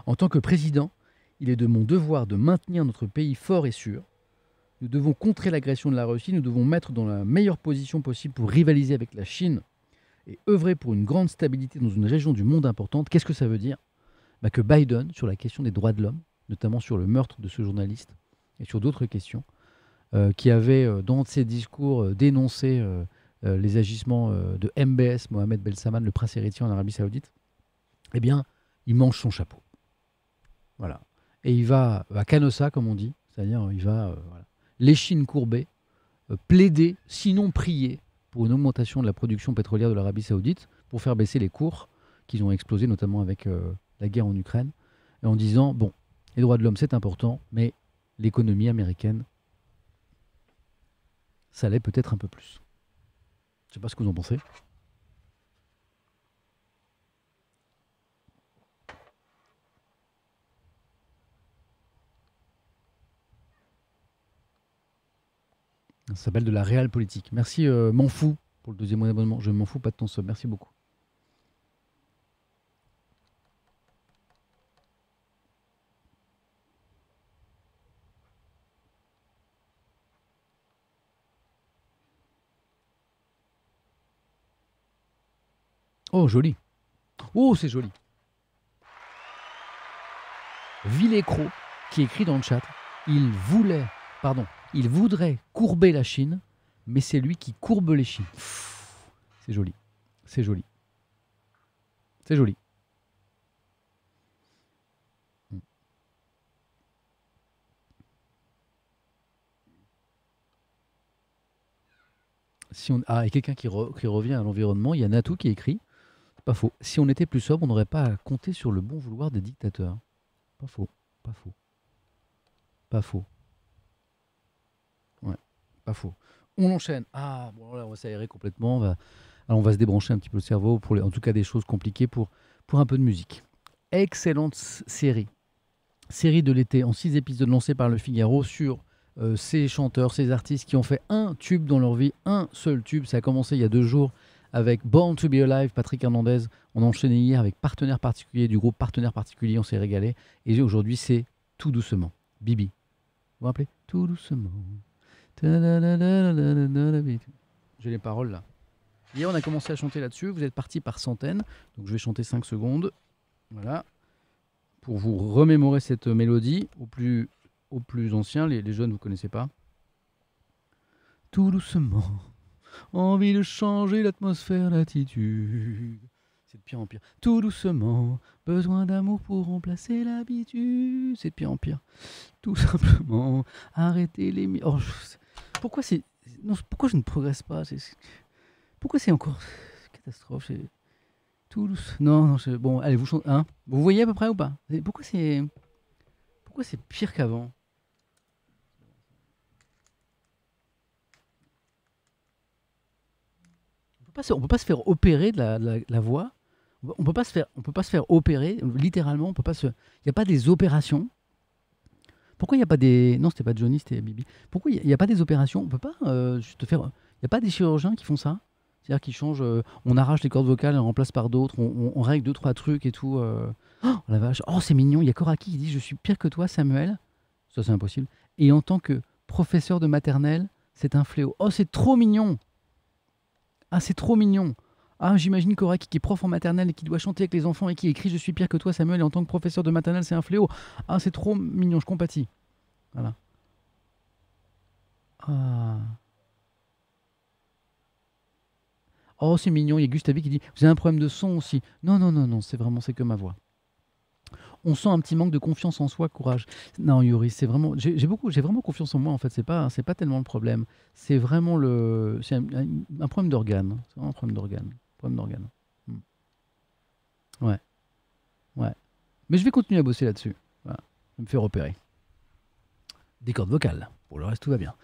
en tant que président, il est de mon devoir de maintenir notre pays fort et sûr. Nous devons contrer l'agression de la Russie, nous devons mettre dans la meilleure position possible pour rivaliser avec la Chine et œuvrer pour une grande stabilité dans une région du monde importante. Qu'est-ce que ça veut dire ? Que Biden, sur la question des droits de l'homme, notamment sur le meurtre de ce journaliste et sur d'autres questions, qui avait dans ses discours dénoncé les agissements de MBS, Mohammed Ben Salman, le prince héritier en Arabie Saoudite, eh bien, il mange son chapeau. Voilà. Et il va à Canossa, comme on dit, c'est-à-dire il va l'échine courbée, plaider, sinon prier, pour une augmentation de la production pétrolière de l'Arabie Saoudite, pour faire baisser les cours qui ont explosé, notamment avec la guerre en Ukraine, et en disant, bon, les droits de l'homme c'est important, mais l'économie américaine, ça l'est peut-être un peu plus. Je ne sais pas ce que vous en pensez. Ça s'appelle de la réelle politique. Merci, m'en fous, pour le deuxième abonnement. Je m'en fous pas de ton sub. Merci beaucoup. Oh, joli. Oh, c'est joli. Villécro, qui écrit dans le chat, il voudrait courber la Chine, mais c'est lui qui courbe les Chines. C'est joli. C'est joli. C'est joli. Si on... Ah, et quelqu'un qui revient à l'environnement, il y a Natou qui écrit, pas faux, si on était plus sobre, on n'aurait pas à compter sur le bon vouloir des dictateurs. Pas faux, pas faux. Pas faux. Ouais, Pas faux. On enchaîne. Ah, bon, là, on va s'aérer complètement. Alors, on va se débrancher un petit peu le cerveau, en tout cas des choses compliquées pour un peu de musique. Excellente série. Série de l'été en 6 épisodes lancés par Le Figaro sur ces chanteurs, ces artistes qui ont fait un tube dans leur vie, un seul tube. Ça a commencé il y a 2 jours avec Born to Be Alive, Patrick Hernandez. On a enchaîné hier avec Partenaire Particulier du groupe Partenaire Particulier, on s'est régalé. Et aujourd'hui, c'est Tout Doucement. Bibi. Vous vous rappelez Tout Doucement. J'ai les paroles là. Hier, on a commencé à chanter là-dessus. Vous êtes partis par centaines. Donc, je vais chanter 5 secondes. Voilà. Pour vous remémorer cette mélodie, aux plus anciens, les jeunes, vous ne connaissez pas. Tout doucement, envie de changer l'atmosphère, l'attitude. C'est de pire en pire. Tout doucement, besoin d'amour pour remplacer l'habitude. C'est de pire en pire. Tout simplement, arrêter les... pourquoi c'est... Non, pourquoi je ne progresse pas? Pourquoi c'est encore... Catastrophe. Toulouse. Non, non, bon, allez, vous chantez. Hein, vous voyez à peu près ou pas? Pourquoi c'est pire qu'avant? On peut pas se faire opérer de la voix. On peut pas se faire opérer littéralement. On peut pas se. Il y a pas des opérations. Pourquoi il y a pas des. Non, c'était pas Johnny, c'était Bibi. Pourquoi il y a pas des opérations? On peut pas juste faire. Il y a pas des chirurgiens qui font ça? C'est-à-dire qu'ils changent, on arrache les cordes vocales, on remplace par d'autres, on règle 2-3 trucs et tout. Oh la vache, oh c'est mignon, il y a Koraki qui dit je suis pire que toi Samuel. Ça c'est impossible. Et en tant que professeur de maternelle, c'est un fléau. Oh c'est trop mignon. Ah c'est trop mignon. Ah j'imagine Koraki qui est prof en maternelle et qui doit chanter avec les enfants et qui écrit je suis pire que toi Samuel et en tant que professeur de maternelle c'est un fléau. Ah c'est trop mignon, je compatis. Voilà. Ah. Oh, c'est mignon. Il y a Gustavi qui dit vous avez un problème de son aussi. Non, non, non, non, c'est que ma voix. On sent un petit manque de confiance en soi, courage. Non, Yuri, c'est vraiment. J'ai vraiment confiance en moi. En fait, c'est pas tellement le problème. C'est vraiment c'est un problème d'organe. C'est vraiment un problème d'organe. Problème d'organe. Hmm. Ouais, ouais. Mais je vais continuer à bosser là-dessus. Voilà. Je vais me faire repérer. Des cordes vocales. Pour le reste, tout va bien.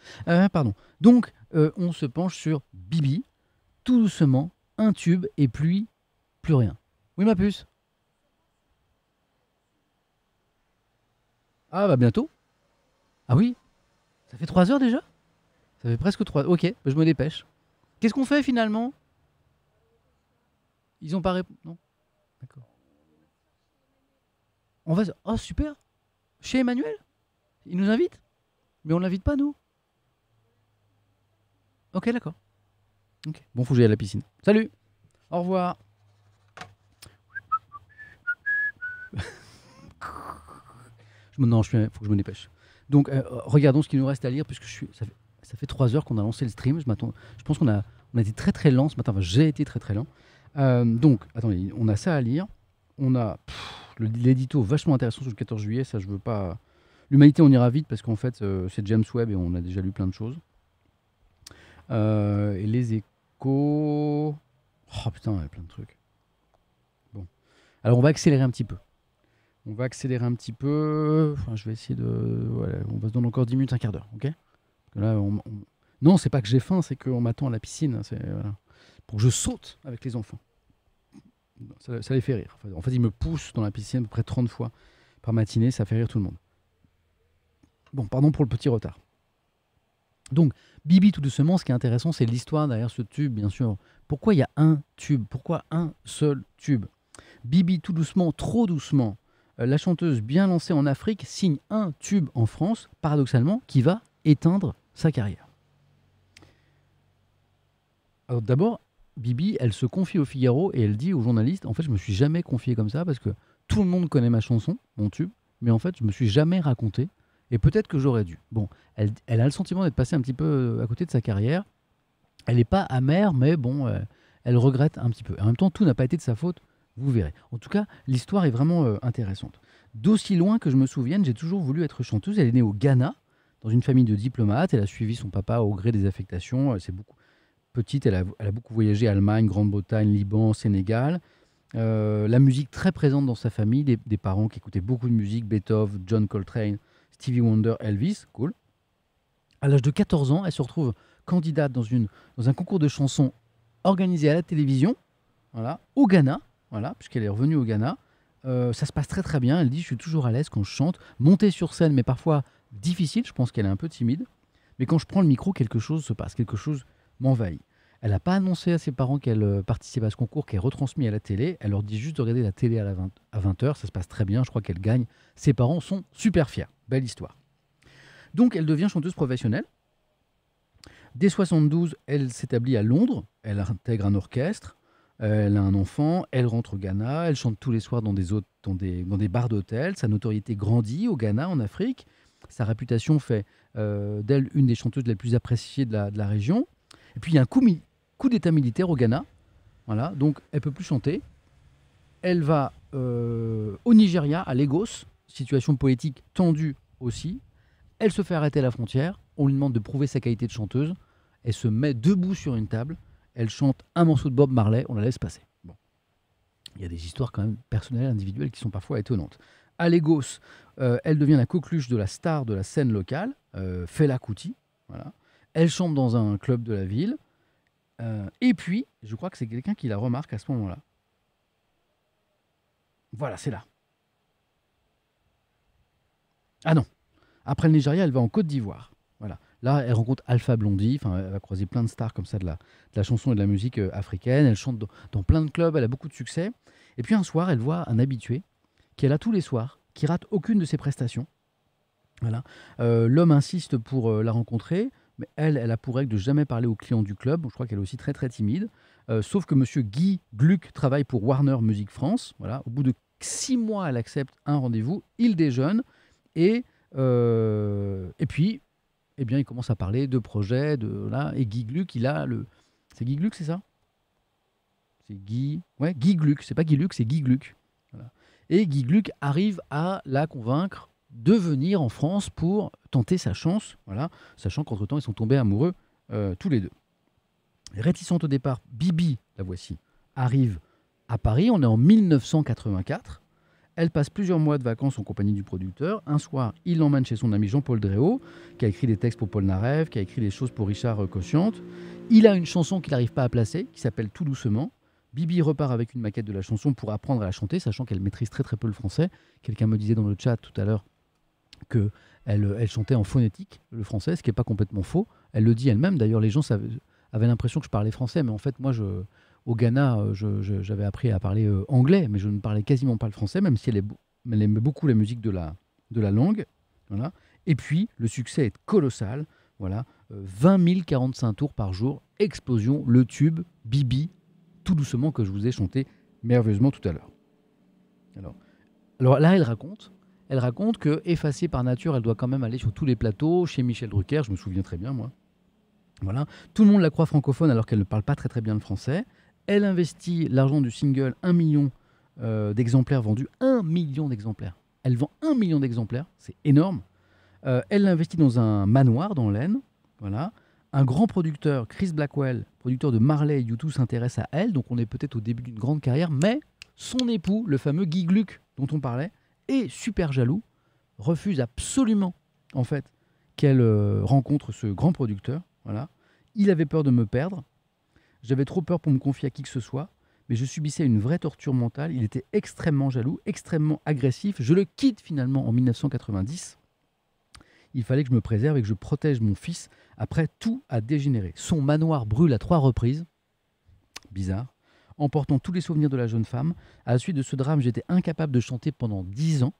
Pardon. Donc, on se penche sur Bibi. Tout doucement, un tube et puis plus rien. Oui, ma puce. Ah, bah bientôt. Ah oui, ça fait 3 heures déjà. Ça fait presque 3. Ok, bah, je me dépêche. Qu'est-ce qu'on fait finalement? Ils ont pas répondu. Non. D'accord. On va. Oh, super. Chez Emmanuel. Il nous invite. Mais on l'invite pas, nous. Ok, d'accord. Ok. Bon, faut que j'aille à la piscine. Salut. Au revoir. Non, faut que je me dépêche. Donc, regardons ce qu'il nous reste à lire, puisque ça fait 3 heures qu'on a lancé le stream. Je pense on a été très très lent ce matin. Enfin, j'ai été très très lent. Donc, attendez, on a ça à lire. On a l'édito vachement intéressant sur le 14 juillet. Ça, je veux pas. L'humanité, on ira vite parce qu'en fait, c'est James Webb et on a déjà lu plein de choses. Et les échos. Oh putain, il y a plein de trucs. Bon. Alors, on va accélérer un petit peu. Enfin, je vais essayer de. Voilà, on va se donner encore 10 minutes, un quart d'heure, ok? Parce que là, non, c'est pas que j'ai faim, c'est qu'on m'attend à la piscine. Voilà. Pour que je saute avec les enfants. Ça les fait rire. En fait, ils me poussent dans la piscine à peu près 30 fois par matinée. Ça fait rire tout le monde. Bon, pardon pour le petit retard. Donc, Bibi tout doucement, ce qui est intéressant, c'est l'histoire derrière ce tube, bien sûr. Pourquoi il y a un tube? Pourquoi un seul tube? Bibi tout doucement, trop doucement. La chanteuse bien lancée en Afrique signe un tube en France, paradoxalement, qui va éteindre sa carrière. Alors d'abord, Bibi, elle se confie au Figaro et elle dit aux journalistes, en fait, je me suis jamais confiée comme ça parce que tout le monde connaît ma chanson, mon tube, mais en fait, je me suis jamais raconté et peut-être que j'aurais dû. Bon, elle a le sentiment d'être passée un petit peu à côté de sa carrière. Elle n'est pas amère, mais bon, elle regrette un petit peu. En même temps, tout n'a pas été de sa faute, vous verrez. En tout cas, l'histoire est vraiment intéressante. D'aussi loin que je me souvienne, j'ai toujours voulu être chanteuse. Elle est née au Ghana, dans une famille de diplomates. Elle a suivi son papa au gré des affectations. C'est beaucoup petite, elle a beaucoup voyagé, Allemagne, Grande-Bretagne, Liban, Sénégal. La musique très présente dans sa famille, des parents qui écoutaient beaucoup de musique, Beethoven, John Coltrane, Stevie Wonder, Elvis, cool. À l'âge de 14 ans, elle se retrouve candidate dans un concours de chansons organisé à la télévision, voilà, au Ghana, voilà, puisqu'elle est revenue au Ghana. Ça se passe très très bien. Elle dit: je suis toujours à l'aise quand je chante. Monter sur scène, mais parfois difficile. Je pense qu'elle est un peu timide. Mais quand je prends le micro, quelque chose se passe, quelque chose m'envahit. Elle n'a pas annoncé à ses parents qu'elle participe à ce concours, qu'elle est retransmis à la télé. Elle leur dit juste de regarder la télé à 20h. Ça se passe très bien. Je crois qu'elle gagne. Ses parents sont super fiers. Belle histoire. Donc elle devient chanteuse professionnelle. Dès 72, elle s'établit à Londres. Elle intègre un orchestre. Elle a un enfant. Elle rentre au Ghana. Elle chante tous les soirs dans des bars d'hôtel. Sa notoriété grandit au Ghana, en Afrique. Sa réputation fait d'elle une des chanteuses les plus appréciées de la région. Et puis il y a un coup d'état militaire au Ghana. Voilà, donc elle ne peut plus chanter. Elle va au Nigeria, à Lagos, situation politique tendue aussi. Elle se fait arrêter à la frontière. On lui demande de prouver sa qualité de chanteuse. Elle se met debout sur une table. Elle chante un morceau de Bob Marley. On la laisse passer. Bon. Il y a des histoires quand même personnelles, individuelles, qui sont parfois étonnantes. À Lagos, elle devient la coqueluche de la star de la scène locale, Fela Kuti. Voilà. Elle chante dans un club de la ville. Et puis, je crois que c'est quelqu'un qui la remarque à ce moment-là. Voilà, c'est là. Ah non. Après le Nigeria, elle va en Côte d'Ivoire. Voilà. Là, elle rencontre Alpha Blondy. Enfin, elle va croiser plein de stars comme ça de la chanson et de la musique africaine. Elle chante dans plein de clubs. Elle a beaucoup de succès. Et puis un soir, elle voit un habitué qui est là tous les soirs, qui rate aucune de ses prestations. Voilà. L'homme insiste pour la rencontrer, mais elle a pour règle de jamais parler aux clients du club. Je crois qu'elle est aussi très très timide. Sauf que Monsieur Guy Gluck travaille pour Warner Music France. Voilà. Au bout de 6 mois, elle accepte un rendez-vous. Il déjeune et puis, eh bien, il commence à parler de projets, là. Et Guy Gluck, c'est Guy Gluck, c'est ça? C'est Guy. Ouais, Guy Gluck. C'est pas Guy Luc, c'est Guy Gluck. Voilà. Et Guy Gluck arrive à la convaincre de venir en France pour tenter sa chance, voilà, sachant qu'entre-temps, ils sont tombés amoureux tous les deux. Réticente au départ, Bibi, la voici, arrive à Paris. On est en 1984. Elle passe plusieurs mois de vacances en compagnie du producteur. Un soir, il l'emmène chez son ami Jean-Paul Dréau, qui a écrit des textes pour Paul Narev, qui a écrit des choses pour Richard Cochiante. Il a une chanson qu'il n'arrive pas à placer, qui s'appelle Tout doucement. Bibi repart avec une maquette de la chanson pour apprendre à la chanter, sachant qu'elle maîtrise très très peu le français. Quelqu'un me disait dans le chat tout à l'heure qu'elle chantait en phonétique, le français, ce qui n'est pas complètement faux. Elle le dit elle-même. D'ailleurs, les gens avaient l'impression que je parlais français, mais en fait, moi, au Ghana, j'avais appris à parler anglais, mais je ne parlais quasiment pas le français, même si elle aimait beaucoup la musique de la langue. Voilà. Et puis, le succès est colossal. Voilà. 20 045 tours par jour, explosion, le tube, Bibi, Tout doucement, que je vous ai chanté merveilleusement tout à l'heure. Alors là, elle raconte que, effacée par nature, elle doit quand même aller sur tous les plateaux, chez Michel Drucker, je me souviens très bien, moi. Voilà. Tout le monde la croit francophone alors qu'elle ne parle pas très très bien le français. Elle investit l'argent du single, 1 million d'exemplaires vendus. 1 million d'exemplaires. Elle vend 1 million d'exemplaires, c'est énorme. Elle l'investit dans un manoir dans l'Aisne. Voilà. Un grand producteur, Chris Blackwell, producteur de Marley et U2, s'intéresse à elle. Donc on est peut-être au début d'une grande carrière. Mais son époux, le fameux Guy Gluck dont on parlait, est super jaloux, refuse absolument en fait qu'elle rencontre ce grand producteur. Voilà. Il avait peur de me perdre. J'avais trop peur pour me confier à qui que ce soit, mais je subissais une vraie torture mentale. Il était extrêmement jaloux, extrêmement agressif. Je le quitte finalement en 1990. Il fallait que je me préserve et que je protège mon fils. Après, tout a dégénéré. Son manoir brûle à 3 reprises. Bizarre. Emportant tous les souvenirs de la jeune femme. À la suite de ce drame, j'étais incapable de chanter pendant 10 ans.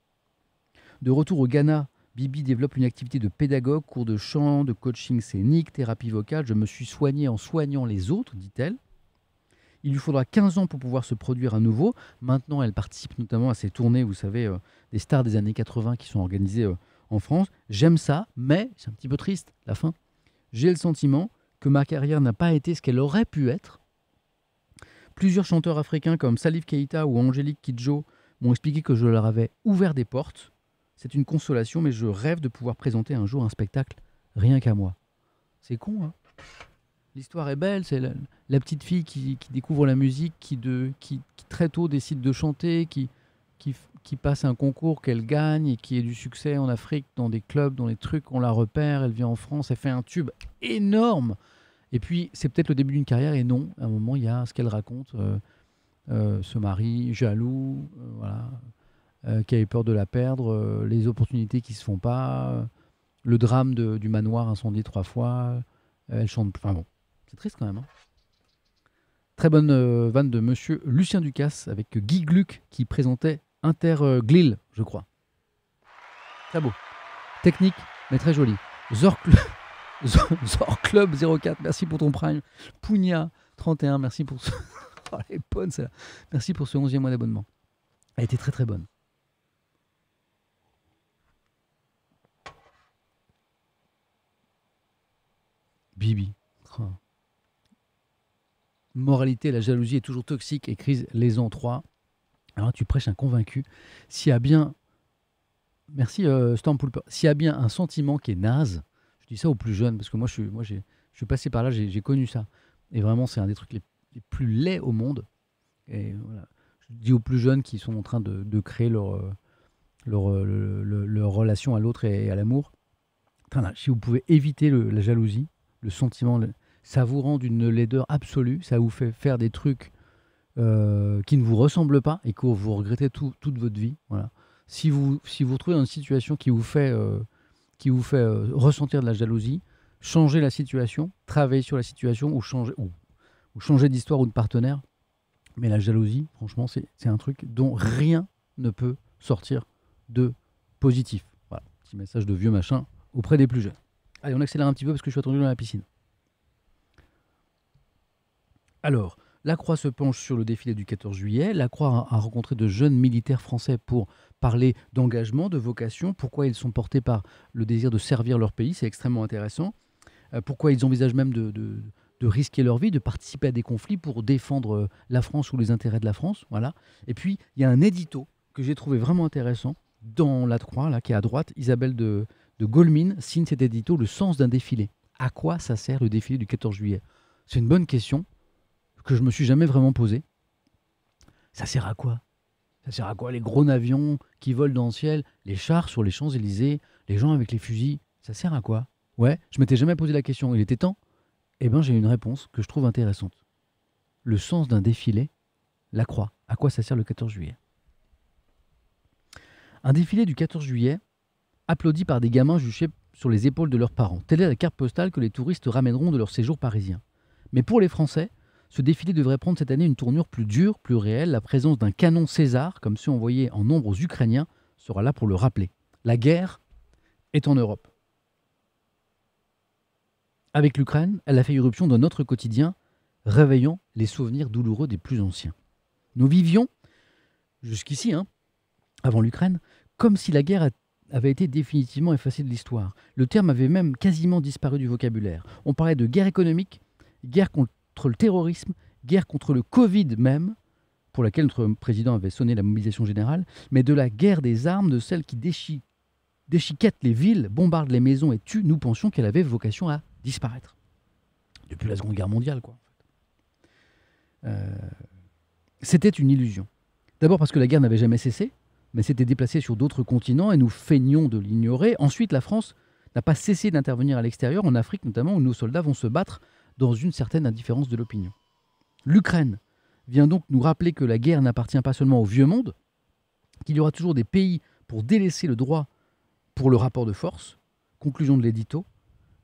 De retour au Ghana, Bibi développe une activité de pédagogue, cours de chant, de coaching scénique, thérapie vocale. Je me suis soignée en soignant les autres, dit-elle. Il lui faudra 15 ans pour pouvoir se produire à nouveau. Maintenant, elle participe notamment à ces tournées, vous savez, des stars des années 80 qui sont organisées en France. J'aime ça, mais c'est un petit peu triste, la fin. J'ai le sentiment que ma carrière n'a pas été ce qu'elle aurait pu être. Plusieurs chanteurs africains comme Salif Keïta ou Angélique Kidjo m'ont expliqué que je leur avais ouvert des portes. C'est une consolation, mais je rêve de pouvoir présenter un jour un spectacle rien qu'à moi. C'est con, hein? L'histoire est belle, c'est la petite fille qui découvre la musique, qui très tôt décide de chanter, qui qui passe un concours, qu'elle gagne et qui ait du succès en Afrique, dans des clubs, dans des trucs, on la repère, elle vient en France, elle fait un tube énorme. Et puis, c'est peut-être le début d'une carrière, et non, à un moment, il y a ce qu'elle raconte, ce mari jaloux, voilà, qui a eu peur de la perdre, les opportunités qui se font pas, le drame du manoir incendié 3 fois, elle chante... Enfin bon, c'est triste quand même. Hein. Très bonne vanne de monsieur Lucien Ducasse avec Guy Gluck qui présentait Interglil, je crois. Très beau. Technique, mais très joli. Zor Club 04, merci pour ton prime. Pugna 31, merci pour ce... Oh, elle est bonne, celle-là. Merci pour ce 11e mois d'abonnement. Elle était très très bonne. Bibi. Oh. Moralité, la jalousie est toujours toxique, écrivent les en 3. Alors tu prêches un convaincu. S'il y a bien... Merci Stormpoolper. S'il y a bien un sentiment qui est naze, je dis ça aux plus jeunes, parce que moi je suis passé par là, j'ai connu ça. Et vraiment, c'est un des trucs les plus laids au monde. Et voilà. Je dis aux plus jeunes qui sont en train de créer leur relation à l'autre et à l'amour. Si vous pouvez éviter la jalousie, le sentiment, ça vous rend d'une laideur absolue, ça vous fait faire des trucs qui ne vous ressemblent pas et que vous regrettez toute votre vie. Voilà. Si vous vous retrouvez dans une situation qui vous fait ressentir de la jalousie, changez la situation, travaillez sur la situation ou changez d'histoire ou de partenaire. Mais la jalousie, franchement, c'est un truc dont rien ne peut sortir de positif. Voilà, petit message de vieux machin auprès des plus jeunes. Allez, on accélère un petit peu parce que je suis attendu dans la piscine. Alors, la Croix se penche sur le défilé du 14 juillet. La Croix a rencontré de jeunes militaires français pour parler d'engagement, de vocation, pourquoi ils sont portés par le désir de servir leur pays, c'est extrêmement intéressant. Pourquoi ils envisagent même de risquer leur vie, de participer à des conflits pour défendre la France ou les intérêts de la France. Voilà. Et puis, il y a un édito que j'ai trouvé vraiment intéressant dans la Croix, là, qui est à droite. Isabelle de Golmine signe cet édito, Le sens d'un défilé. À quoi ça sert le défilé du 14 juillet? C'est une bonne question que je me suis jamais vraiment posée. Ça sert à quoi? Ça sert à quoi les gros avions qui volent dans le ciel, les chars sur les Champs-Élysées, les gens avec les fusils? Ça sert à quoi? Ouais, je m'étais jamais posé la question. Il était temps? Eh bien, j'ai une réponse que je trouve intéressante. Le sens d'un défilé, la Croix. À quoi ça sert le 14 juillet? Un défilé du 14 juillet, applaudi par des gamins juchés sur les épaules de leurs parents. Telle est la carte postale que les touristes ramèneront de leur séjour parisien. Mais pour les Français, ce défilé devrait prendre cette année une tournure plus dure, plus réelle. La présence d'un canon César, comme ceux envoyés en nombre aux Ukrainiens, sera là pour le rappeler. La guerre est en Europe. Avec l'Ukraine, elle a fait irruption dans notre quotidien, réveillant les souvenirs douloureux des plus anciens. Nous vivions, jusqu'ici, avant l'Ukraine, comme si la guerre avait été définitivement effacée de l'histoire. Le terme avait même quasiment disparu du vocabulaire. On parlait de guerre économique, guerre contre le terrorisme, guerre contre le Covid même, pour laquelle notre président avait sonné la mobilisation générale, mais de la guerre des armes, de celle qui déchiquette les villes, bombarde les maisons et tue, nous pensions qu'elle avait vocation à disparaître. Depuis la Seconde Guerre mondiale, quoi. C'était une illusion. D'abord parce que la guerre n'avait jamais cessé, mais s'était déplacée sur d'autres continents et nous feignions de l'ignorer. Ensuite, la France n'a pas cessé d'intervenir à l'extérieur, en Afrique notamment, où nos soldats vont se battre dans une certaine indifférence de l'opinion. L'Ukraine vient donc nous rappeler que la guerre n'appartient pas seulement au vieux monde, qu'il y aura toujours des pays pour délaisser le droit pour le rapport de force. Conclusion de l'édito.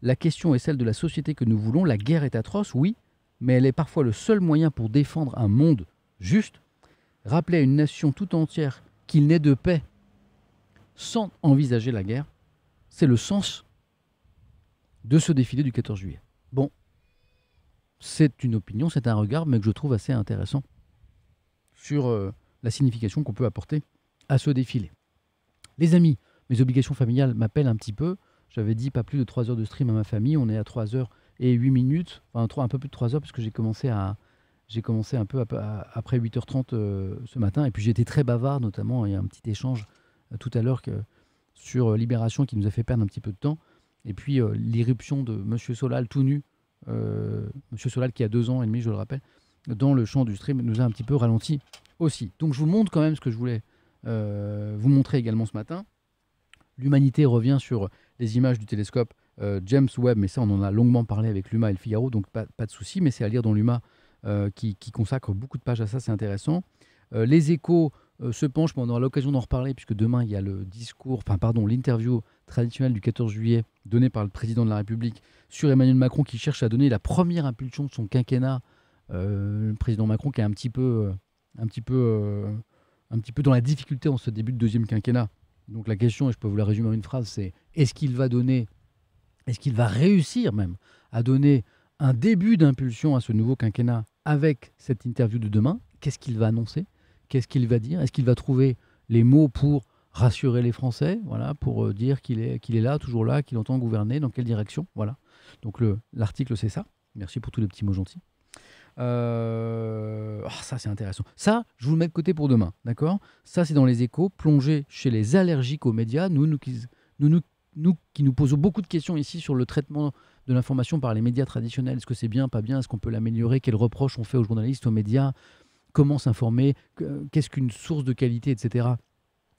La question est celle de la société que nous voulons. La guerre est atroce, oui, mais elle est parfois le seul moyen pour défendre un monde juste. Rappeler à une nation tout entière qu'il n'est de paix sans envisager la guerre, c'est le sens de ce défilé du 14 juillet. Bon, c'est une opinion, c'est un regard, mais que je trouve assez intéressant sur la signification qu'on peut apporter à ce défilé. Les amis, mes obligations familiales m'appellent un petit peu. J'avais dit pas plus de 3 heures de stream à ma famille. On est à 3 heures et 8 minutes. Enfin, un peu plus de 3 heures parce que j'ai commencé un peu après 8h30 ce matin. Et puis j'ai été très bavard, notamment. Il y a un petit échange tout à l'heure sur Libération qui nous a fait perdre un petit peu de temps. Et puis l'irruption de Monsieur Solal tout nu. Monsieur Solal qui a 2 ans et demi, je le rappelle, dans le champ du stream, nous a un petit peu ralenti aussi. Donc je vous montre quand même ce que je voulais vous montrer également ce matin. L'humanité revient sur les images du télescope James Webb, mais ça on en a longuement parlé avec l'UMA et le Figaro, donc pas de souci, mais c'est à lire dans l'UMA qui consacre beaucoup de pages à ça, c'est intéressant. Les Échos se penchent, mais on aura l'occasion d'en reparler, puisque demain il y a l'interview traditionnelle du 14 juillet donnée par le président de la République sur Emmanuel Macron, qui cherche à donner la première impulsion de son quinquennat. Le président Macron qui est un petit peu dans la difficulté en ce début de deuxième quinquennat. Donc la question, et je peux vous la résumer en une phrase, c'est est-ce qu'il va réussir même à donner un début d'impulsion à ce nouveau quinquennat avec cette interview de demain? Qu'est-ce qu'il va annoncer? Qu'est-ce qu'il va dire? Est-ce qu'il va trouver les mots pour rassurer les Français, voilà, pour dire qu'il est là, toujours là, qu'il entend gouverner, dans quelle direction? Voilà. Donc l'article, c'est ça. Merci pour tous les petits mots gentils. Ça, c'est intéressant. Ça, je vous le mets de côté pour demain, d'accord? Ça, c'est dans les Échos, plongé chez les allergiques aux médias. Nous qui nous posons beaucoup de questions ici sur le traitement de l'information par les médias traditionnels. Est-ce que c'est bien, pas bien? Est-ce qu'on peut l'améliorer? Quels reproches on fait aux journalistes, aux médias? Comment s'informer? Qu'est-ce qu'une source de qualité, etc.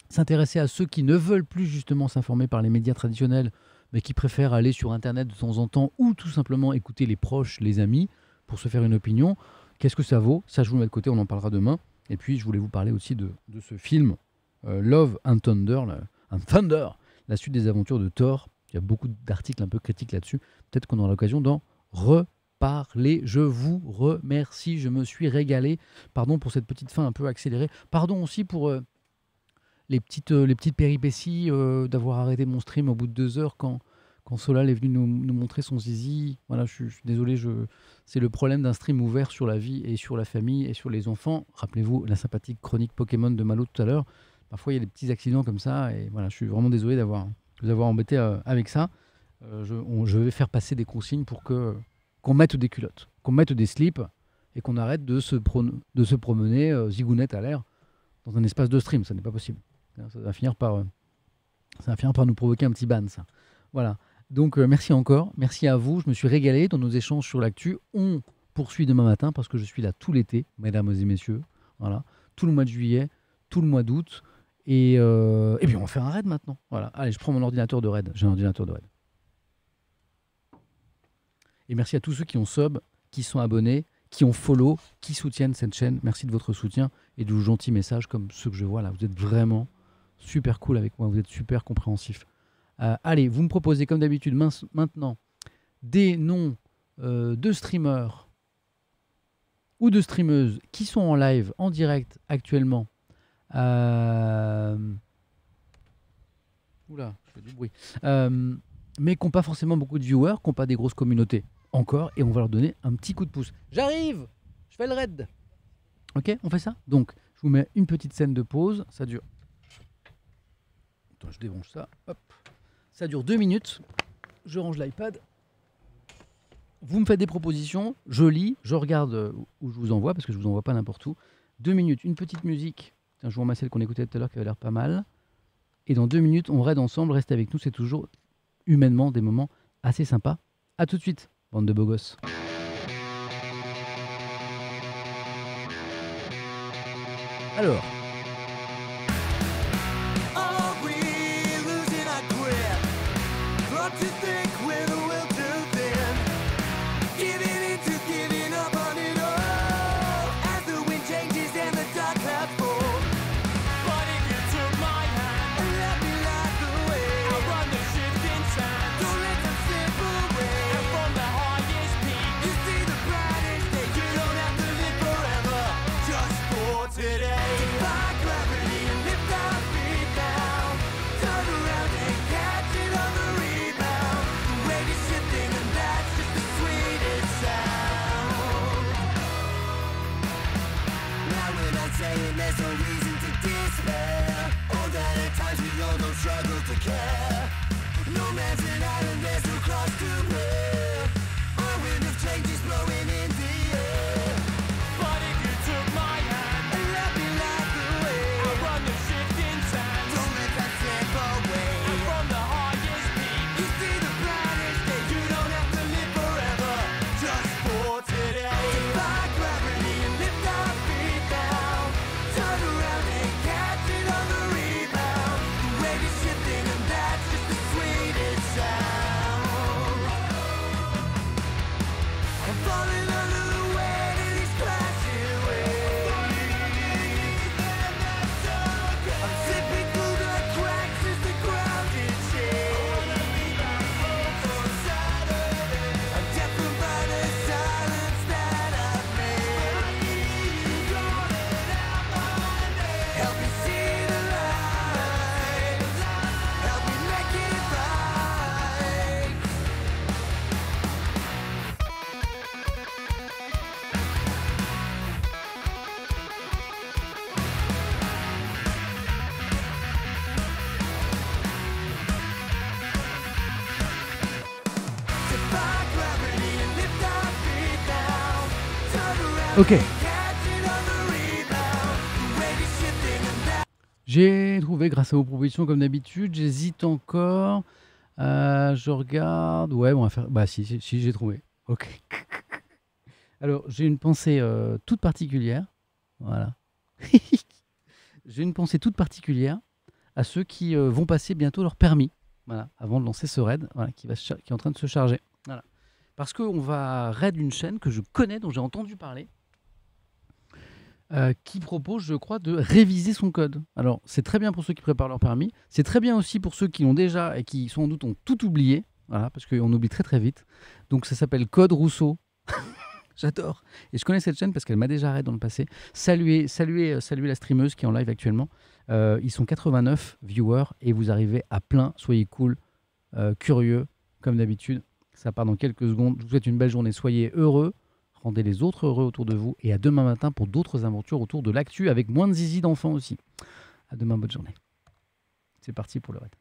S'intéresser à ceux qui ne veulent plus justement s'informer par les médias traditionnels, mais qui préfèrent aller sur Internet de temps en temps ou tout simplement écouter les proches, les amis, pour se faire une opinion. Qu'est-ce que ça vaut? Ça, je vous le mets de côté, on en parlera demain. Et puis, je voulais vous parler aussi de ce film Love and Thunder, la suite des aventures de Thor. Il y a beaucoup d'articles un peu critiques là-dessus. Peut-être qu'on aura l'occasion d'en reparler. Je vous remercie, je me suis régalé. Pardon pour cette petite fin un peu accélérée. Pardon aussi pour les petites péripéties d'avoir arrêté mon stream au bout de 2 heures quand Solal est venu nous montrer son zizi. Voilà, je suis désolé, c'est le problème d'un stream ouvert sur la vie et sur la famille et sur les enfants. Rappelez-vous la sympathique chronique Pokémon de Malo tout à l'heure. Parfois, il y a des petits accidents comme ça et voilà, je suis vraiment désolé de vous avoir embêté avec ça. Je vais faire passer des consignes pour qu'on mette des culottes, qu'on mette des slips et qu'on arrête de se promener zigounette à l'air dans un espace de stream. Ça n'est pas possible. Ça va finir par nous provoquer un petit ban, ça. Voilà. Donc, merci encore. Merci à vous. Je me suis régalé dans nos échanges sur l'actu. On poursuit demain matin parce que je suis là tout l'été, mesdames et messieurs. Voilà. Tout le mois de juillet, tout le mois d'août. Et puis, on va faire un raid maintenant. Voilà. Allez, je prends mon ordinateur de raid. J'ai un ordinateur de raid. Et merci à tous ceux qui ont sub, qui sont abonnés, qui ont follow, qui soutiennent cette chaîne. Merci de votre soutien et de vos gentils messages comme ceux que je vois là. Vous êtes vraiment super cool avec moi. Vous êtes super compréhensifs. Allez, vous me proposez comme d'habitude maintenant des noms de streamers ou de streameuses qui sont en live, en direct actuellement. Oula, je fais du bruit. Mais qui n'ont pas forcément beaucoup de viewers, qui n'ont pas des grosses communautés encore, et on va leur donner un petit coup de pouce. J'arrive, je fais le raid. Ok, on fait ça? Donc, je vous mets une petite scène de pause. Ça dure... Attends, je débranche ça. Hop. Ça dure 2 minutes. Je range l'iPad. Vous me faites des propositions. Je lis. Je regarde où je vous envoie, parce que je ne vous envoie pas n'importe où. 2 minutes, une petite musique. Tiens, je vous remets celle qu'on écoutait tout à l'heure qui avait l'air pas mal. Et dans 2 minutes, on raid ensemble. Restez avec nous. C'est toujours humainement des moments assez sympas. A tout de suite, bande de beaux gosses. Alors... Turn around and catch it on the Ok. J'ai trouvé grâce à vos propositions comme d'habitude. J'hésite encore. Je regarde. Ouais, on va faire. Bah si j'ai trouvé. Ok. Alors j'ai une pensée toute particulière. Voilà. J'ai une pensée toute particulière à ceux qui vont passer bientôt leur permis. Voilà. Avant de lancer ce raid, voilà, qui est en train de se charger. Voilà. Parce qu'on va raid une chaîne que je connais, dont j'ai entendu parler. Qui propose, je crois, de réviser son code. Alors, c'est très bien pour ceux qui préparent leur permis. C'est très bien aussi pour ceux qui l'ont déjà et qui, sans doute, ont tout oublié. Voilà, parce qu'on oublie très très vite. Donc, ça s'appelle Code Rousseau. J'adore. Et je connais cette chaîne parce qu'elle m'a déjà arrêté dans le passé. Saluez la streameuse qui est en live actuellement. Ils sont 89 viewers et vous arrivez à plein. Soyez cool, curieux, comme d'habitude. Ça part dans quelques secondes. Je vous souhaite une belle journée. Soyez heureux. Rendez les autres heureux autour de vous. Et à demain matin pour d'autres aventures autour de l'actu avec moins de zizi d'enfants aussi. À demain, bonne journée. C'est parti pour le raid.